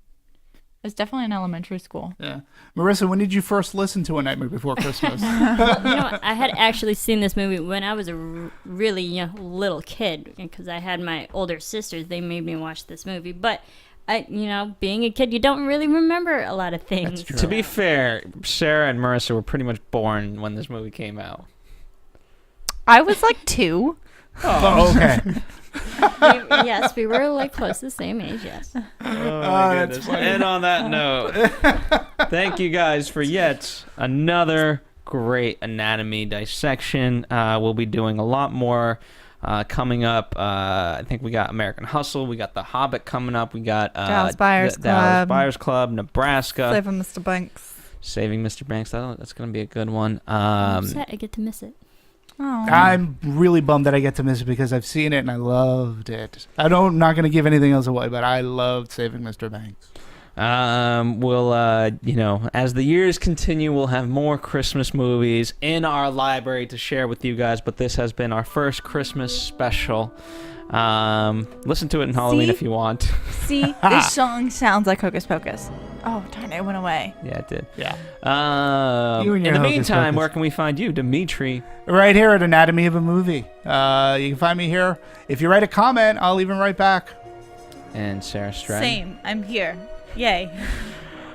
It was definitely in elementary school. Yeah. Marissa, when did you first listen to A Nightmare Before Christmas? I had actually seen this movie when I was a really little kid, because I had my older sisters. They made me watch this movie. But, being a kid, you don't really remember a lot of things. That's true. To be fair, Sarah and Marissa were pretty much born when this movie came out. I was 2. Oh, okay. Yes, we were close to the same age, yes. Oh my goodness. And on that note, thank you guys for yet another great anatomy dissection. We'll be doing a lot more coming up. I think we got American Hustle. We got The Hobbit coming up. We got Dallas Buyers Club, Nebraska. Saving Mr. Banks. Saving Mr. Banks. That's going to be a good one. I'm upset I get to miss it. Oh. I'm really bummed that I get to miss it because I've seen it and I loved it. I'm not going to give anything else away, but I loved Saving Mr. Banks. We'll, as the years continue, we'll have more Christmas movies in our library to share with you guys, but this has been our first Christmas special. Listen to it in Halloween if you want. See, this song sounds like Hocus Pocus. Oh, darn it, went away. Yeah, it did. Yeah. In the meantime, where can we find you, Dimitri? Right here at Anatomy of a Movie. You can find me here. If you write a comment, I'll even write back. And Sarah Stratton. Same. I'm here. Yay.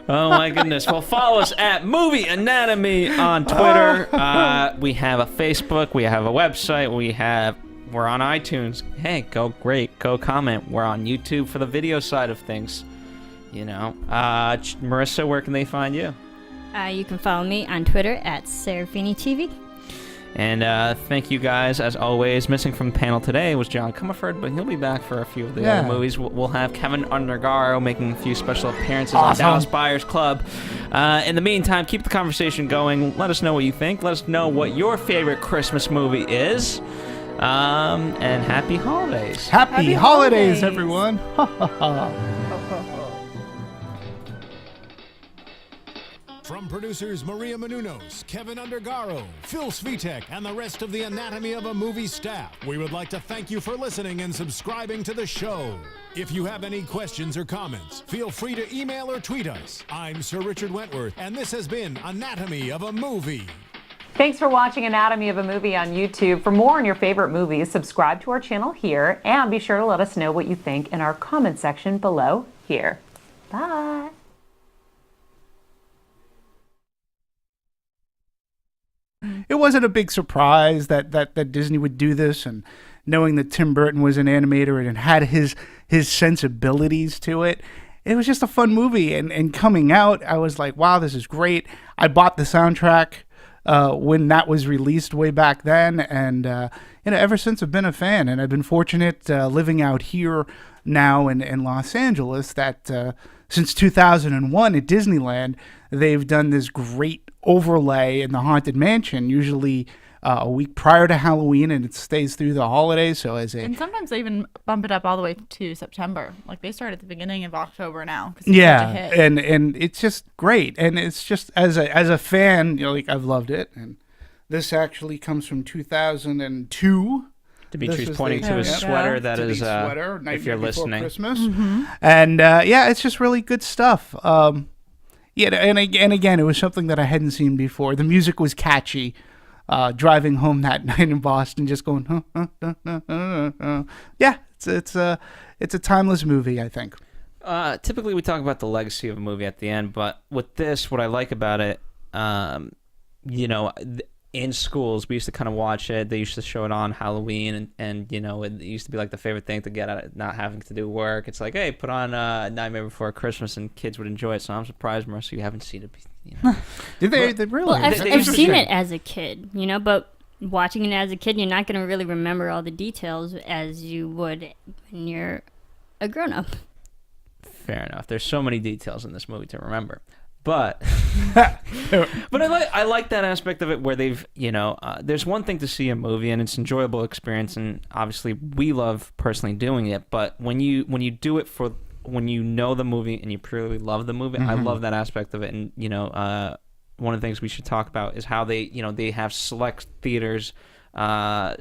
Oh my goodness. Well, follow us at Movie Anatomy on Twitter. We have a Facebook. We have a website. We're on iTunes. Hey, go comment. We're on YouTube for the video side of things. Marissa, where can they find you? You can follow me on Twitter at SeraphiniTV. And thank you guys, as always. Missing from the panel today was John Comerford, but he'll be back for a few of the other movies. We'll have Kevin Undergaro making a few special appearances on Dallas Buyers Club. In the meantime, keep the conversation going. Let us know what you think. Let us know what your favorite Christmas movie is. And happy holidays. Happy holidays, everyone. From producers Maria Menounos, Kevin Undergaro, Phil Svitek, and the rest of the Anatomy of a Movie staff, we would like to thank you for listening and subscribing to the show. If you have any questions or comments, feel free to email or tweet us. I'm Sir Richard Wentworth, and this has been Anatomy of a Movie. Thanks for watching Anatomy of a Movie on YouTube. For more on your favorite movies, subscribe to our channel here, and be sure to let us know what you think in our comment section below here. Bye. It wasn't a big surprise that Disney would do this, and knowing that Tim Burton was an animator and had his sensibilities to it. It was just a fun movie, and coming out, I was like, wow, this is great. I bought the soundtrack when that was released way back then, and ever since I've been a fan, and I've been fortunate living out here now in Los Angeles that since 2001 at Disneyland, they've done this great overlay in the Haunted Mansion, usually a week prior to Halloween, and it stays through the holidays. So and sometimes they even bump it up all the way to September. Like they start at the beginning of October now. Yeah, and it's just great, and it's just as a fan, like I've loved it. And this actually comes from 2002. Dimitri's pointing to his sweater. That is, sweater, if you're listening, Christmas. And it's just really good stuff. And again, it was something that I hadn't seen before. The music was catchy. Driving home that night in Boston, just going, yeah, it's a timeless movie, I think. Typically, we talk about the legacy of a movie at the end, but with this, what I like about it, in schools, we used to kind of watch it. They used to show it on Halloween, and it used to be like the favorite thing to get out of not having to do work. It's like, hey, put on Nightmare Before Christmas, and kids would enjoy it. So I'm surprised, Marissa, you haven't seen it. Did they really? Well, I've seen it as a kid, but watching it as a kid, you're not going to really remember all the details as you would when you're a grown-up. Fair enough. There's so many details in this movie to remember. But I like that aspect of it where they've, there's one thing to see a movie and it's an enjoyable experience, and obviously we love personally doing it, but when you do it for when you know the movie and you purely love the movie, I love that aspect of it. And one of the things we should talk about is how they have select theaters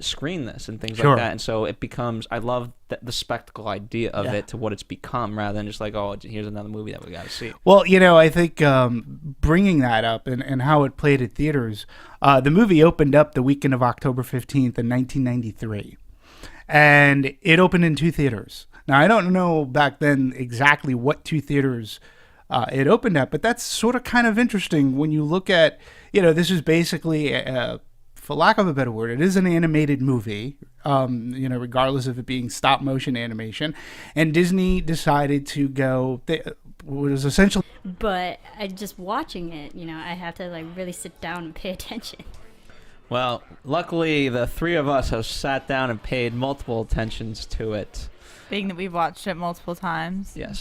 screen this and things like that, and so it becomes, I love the spectacle idea of it to what it's become, rather than just like, oh, here's another movie that we got to see. Well, I think bringing that up and how it played at theaters, the movie opened up the weekend of October 15th in 1993, and it opened in 2 theaters. Now, I don't know back then exactly what 2 theaters it opened at, but that's sort of kind of interesting when you look at, this is basically for lack of a better word, it is an animated movie, regardless of it being stop motion animation. And Disney decided to go, it was essentially. But just watching it, I have to really sit down and pay attention. Well, luckily the 3 of us have sat down and paid multiple attentions to it. Being that we've watched it multiple times. Yes.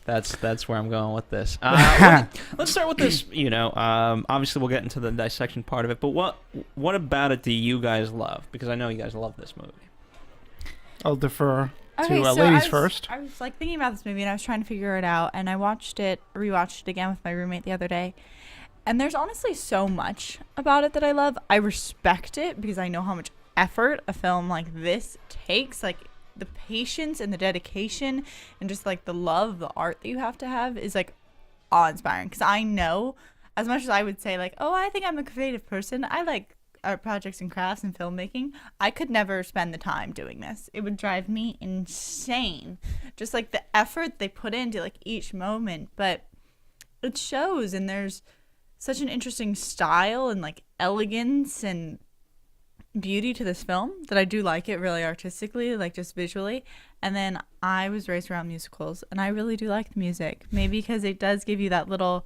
That's where I'm going with this. Let's start with this. Obviously we'll get into the dissection part of it, but what about it do you guys love? Because I know you guys love this movie. I'll defer to ladies first. I was thinking about this movie and I was trying to figure it out, and I rewatched it again with my roommate the other day. And there's honestly so much about it that I love. I respect it because I know how much effort a film like this takes. The patience and the dedication and just the love, the art that you have to have is awe-inspiring. Because I know, as much as I would say I think I'm a creative person, I like art projects and crafts and filmmaking, I could never spend the time doing this. It would drive me insane. Just the effort they put into each moment, but it shows, and there's such an interesting style and elegance and beauty to this film that I do like it really artistically, just visually. And then I was raised around musicals, and I really do like the music, maybe because it does give you that little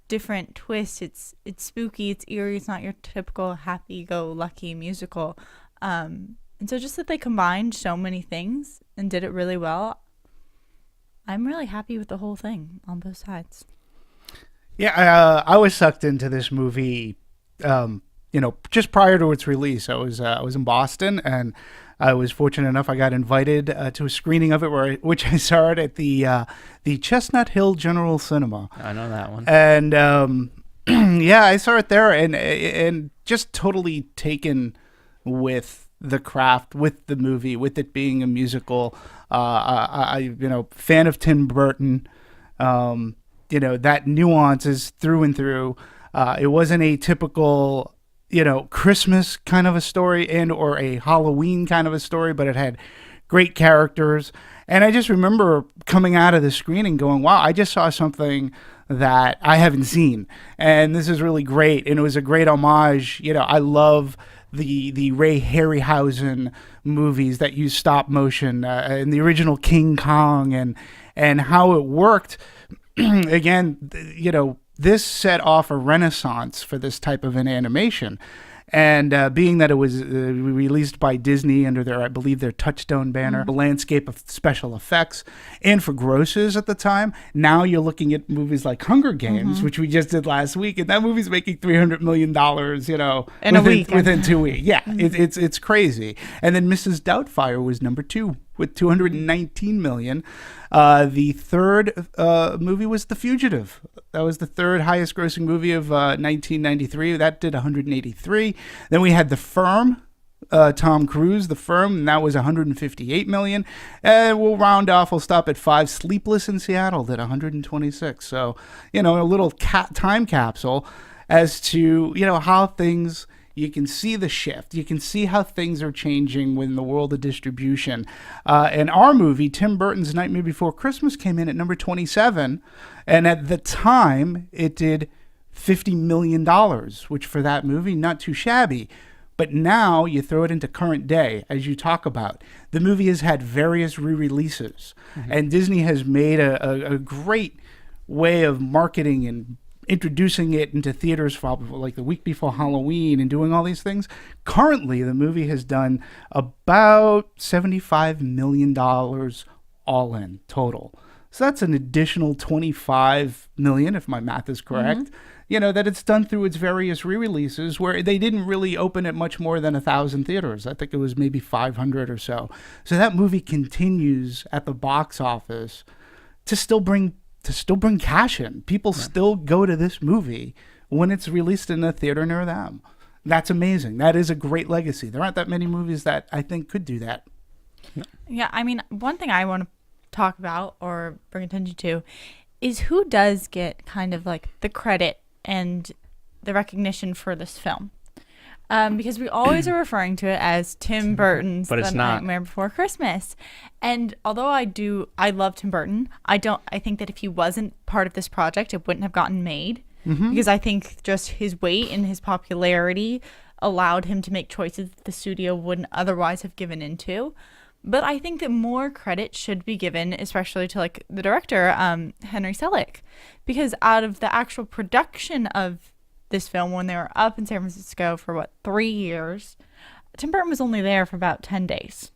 different twist. It's spooky, it's eerie, it's not your typical happy-go-lucky musical, and so just that they combined so many things and did it really well. I'm really happy with the whole thing on both sides. I was sucked into this movie just prior to its release. I was in Boston, and I was fortunate enough I got invited to a screening of it, which I saw it at the Chestnut Hill General Cinema. I know that one. And I saw it there, and just totally taken with the craft, with the movie, with it being a musical. I fan of Tim Burton. That nuance is through and through. It wasn't a typical Christmas kind of a story or a Halloween kind of a story, but it had great characters. And I just remember coming out of the screening going, wow, I just saw something that I haven't seen. And this is really great. And it was a great homage. I love the Ray Harryhausen movies that use stop motion and the original King Kong and how it worked. Again, this set off a renaissance for this type of an animation. And being that it was released by Disney under their, I believe, their Touchstone banner, a landscape of special effects, and for grosses at the time, now you're looking at movies like Hunger Games, which we just did last week, and that movie's making $300 million, In a week. within 2 weeks. Yeah, it's crazy. And then Mrs. Doubtfire was number 2 with $219 million. The third movie was The Fugitive. That was the third highest grossing movie of 1993. That did 183. Then we had The Firm, Tom Cruise, The Firm, and that was 158 million. And we'll round off. We'll stop at 5. Sleepless in Seattle did 126. So, a little time capsule as to, how things. You can see the shift. You can see how things are changing in the world of distribution. And our movie, Tim Burton's Nightmare Before Christmas, came in at number 27. And at the time, it did $50 million, which for that movie, not too shabby. But now you throw it into current day, as you talk about. The movie has had various re-releases. And Disney has made a great way of marketing and introducing it into theaters for like the week before Halloween and doing all these things. Currently, the movie has done about $75 million all in total. So that's an additional $25 million, if my math is correct, that it's done through its various re-releases where they didn't really open at much more than 1,000 theaters. I think it was maybe 500 or so. So that movie continues at the box office to still bring cash in. People still go to this movie when it's released in a theater near them. That's amazing. That is a great legacy. There aren't that many movies that I think could do that. Yeah, I mean, one thing I want to talk about or bring attention to is who does get kind of like the credit and the recognition for this film. Because we always are referring to it as Tim Burton's But it's The not. Nightmare Before Christmas. And although I love Tim Burton, I think that if he wasn't part of this project, it wouldn't have gotten made. Because I think just his weight and his popularity allowed him to make choices that the studio wouldn't otherwise have given into. But I think that more credit should be given, especially to like the director, Henry Selick, because out of the actual production of this film, when they were up in San Francisco for 3 years, Tim Burton was only there for about 10 days.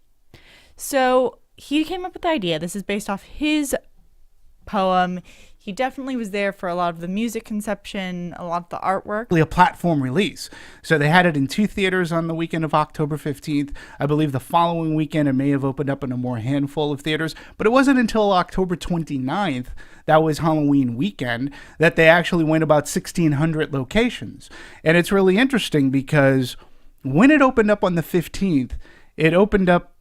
So he came up with the idea. This is based off his poem. He definitely was there for a lot of the music conception, a lot of the artwork. A platform release. So they had it in 2 theaters on the weekend of October 15th. I believe the following weekend it may have opened up in a more handful of theaters, but it wasn't until October 29th, that was Halloween weekend, that they actually went about 1,600 locations. And it's really interesting because when it opened up on the 15th, it opened up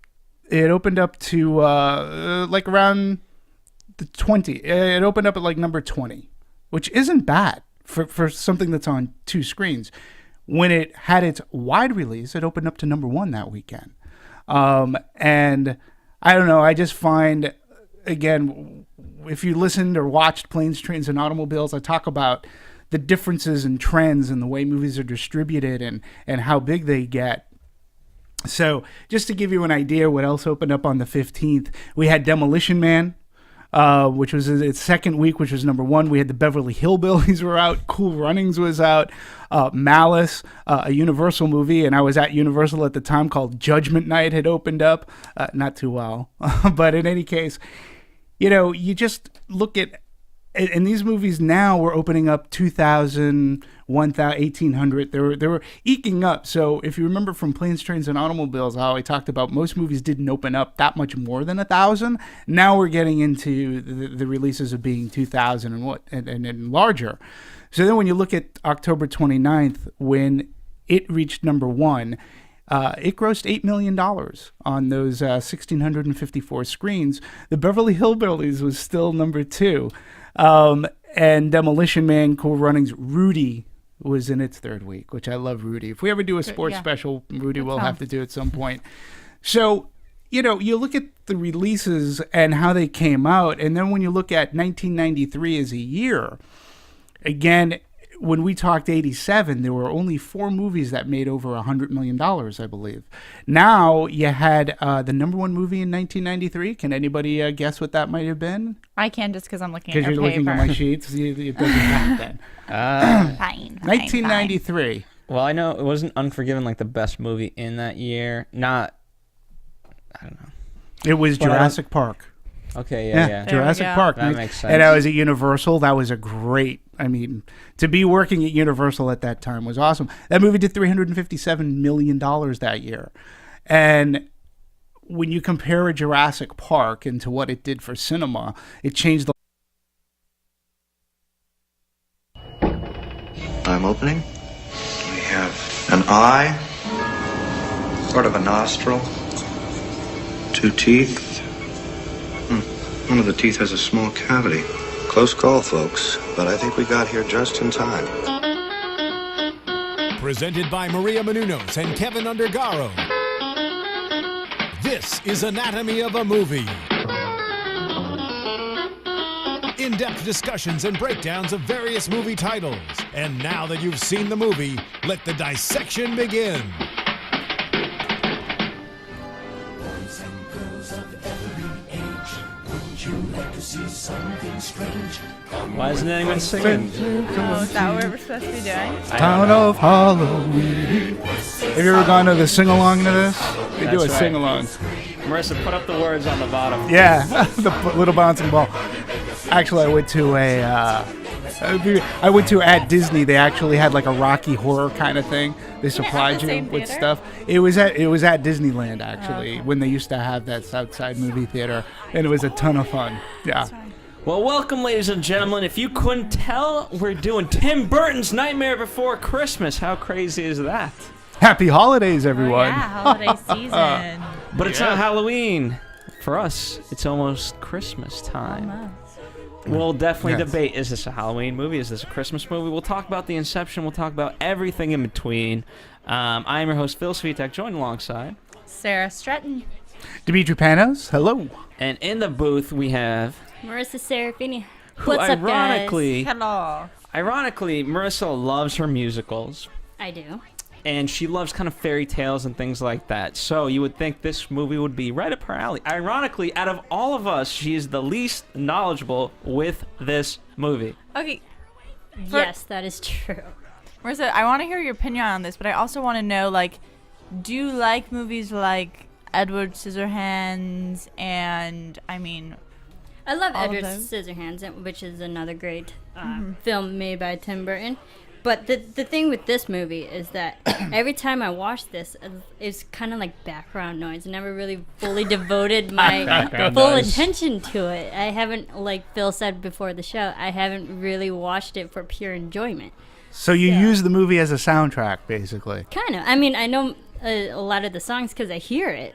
to like around the 20. It opened up at like number 20, which isn't bad for something that's on 2 screens. When it had its wide release, it opened up to number 1 that weekend. And I don't know, I just find, again, if you listened or watched Planes, Trains, and Automobiles, I talk about the differences and trends in the way movies are distributed and how big they get. So just to give you an idea what else opened up on the 15th, we had Demolition Man, which was its second week, which was number 1. We had the Beverly Hillbillies were out. Cool Runnings was out. Malice, a Universal movie, and I was at Universal at the time, called Judgment Night, had opened up. Not too well. But in any case, you just look at, and these movies now were opening up 2,000, 1,000, 1,800. They were eking up. So if you remember from Planes, Trains, and Automobiles, how I talked about most movies didn't open up that much more than 1,000. Now we're getting into the releases of being 2,000 and larger. So then when you look at October 29th, when it reached number 1, it grossed $8 million on those 1,654 screens. The Beverly Hillbillies was still number 2. And Demolition Man, Cool Runnings, Rudy was in its 3rd week, which I love Rudy. If we ever do a sports special, Rudy will have to do at some point. So, you look at the releases and how they came out, and then when you look at 1993 as a year, again, when we talked 87, there were only 4 movies that made over $100 million, I believe. Now you had the number 1 movie in 1993. Can anybody guess what that might have been? I can just because I'm looking at Because your you're paper. looking at my sheets. It doesn't count then. Fine. 1993. Well, I know it wasn't Unforgiven like the best movie in that year. Not, I don't know. It was Jurassic Park. Okay, yeah. There we Jurassic go. Park. That makes sense. And I was at Universal. That was a great, I mean, to be working at Universal at that time was awesome. That movie did $357 million that year. And when you compare a Jurassic Park into what it did for cinema, it changed the... I'm opening. We have an eye, sort of a nostril, 2 teeth. One of the teeth has a small cavity. Close call, folks, but I think we got here just in time. Presented by Maria Menounos and Kevin Undergaro. This is Anatomy of a Movie. In-depth discussions and breakdowns of various movie titles. And now that you've seen the movie, let the dissection begin. Boys and girls of every age, would you like to see something strange? Come Why isn't with anyone us. singing? Oh, is that what we're supposed to be doing? Town of Halloween. Have you ever gone to the sing-along to this? They do a That's right. sing-along. Marissa, put up the words on the bottom. Yeah, the little bouncing ball. Actually, I went to at Disney. They actually had like a Rocky Horror kind of thing. They supplied the you same with theater? stuff. It was at Disneyland actually when they used to have that Southside movie theater, and it was a ton of fun. Yeah. Well, welcome, ladies and gentlemen. If you couldn't tell, we're doing Tim Burton's Nightmare Before Christmas. How crazy is that? Happy holidays, everyone. Oh, yeah, holiday season. But it's not Halloween. For us, it's almost Christmas time. We'll definitely Yes. debate, is this a Halloween movie? Is this a Christmas movie? We'll talk about the inception. We'll talk about everything in between. I am your host, Phil Svitek, joined alongside. Sarah Stratton. Dimitri Panos, hello. And in the booth, we have... Marissa Serafini. who What's up, guys? Hello. Ironically, Marissa loves her musicals. I do. And she loves kind of fairy tales and things like that. So you would think this movie would be right up her alley. Ironically, out of all of us, she is the least knowledgeable with this movie. Okay, Yes, that is true. Marissa, I want to hear your opinion on this, but I also want to know, like, do you like movies like Edward Scissorhands and, I mean... I love All of Edward those? Scissorhands, which is another great film made by Tim Burton. But the thing with this movie is that every time I watch this, it's kind of like background noise. I never really fully devoted my full attention to it. I haven't, like Phil said before the show, I haven't really watched it for pure enjoyment. So you use the movie as a soundtrack, basically. Kind of. I mean, I know a lot of the songs because I hear it.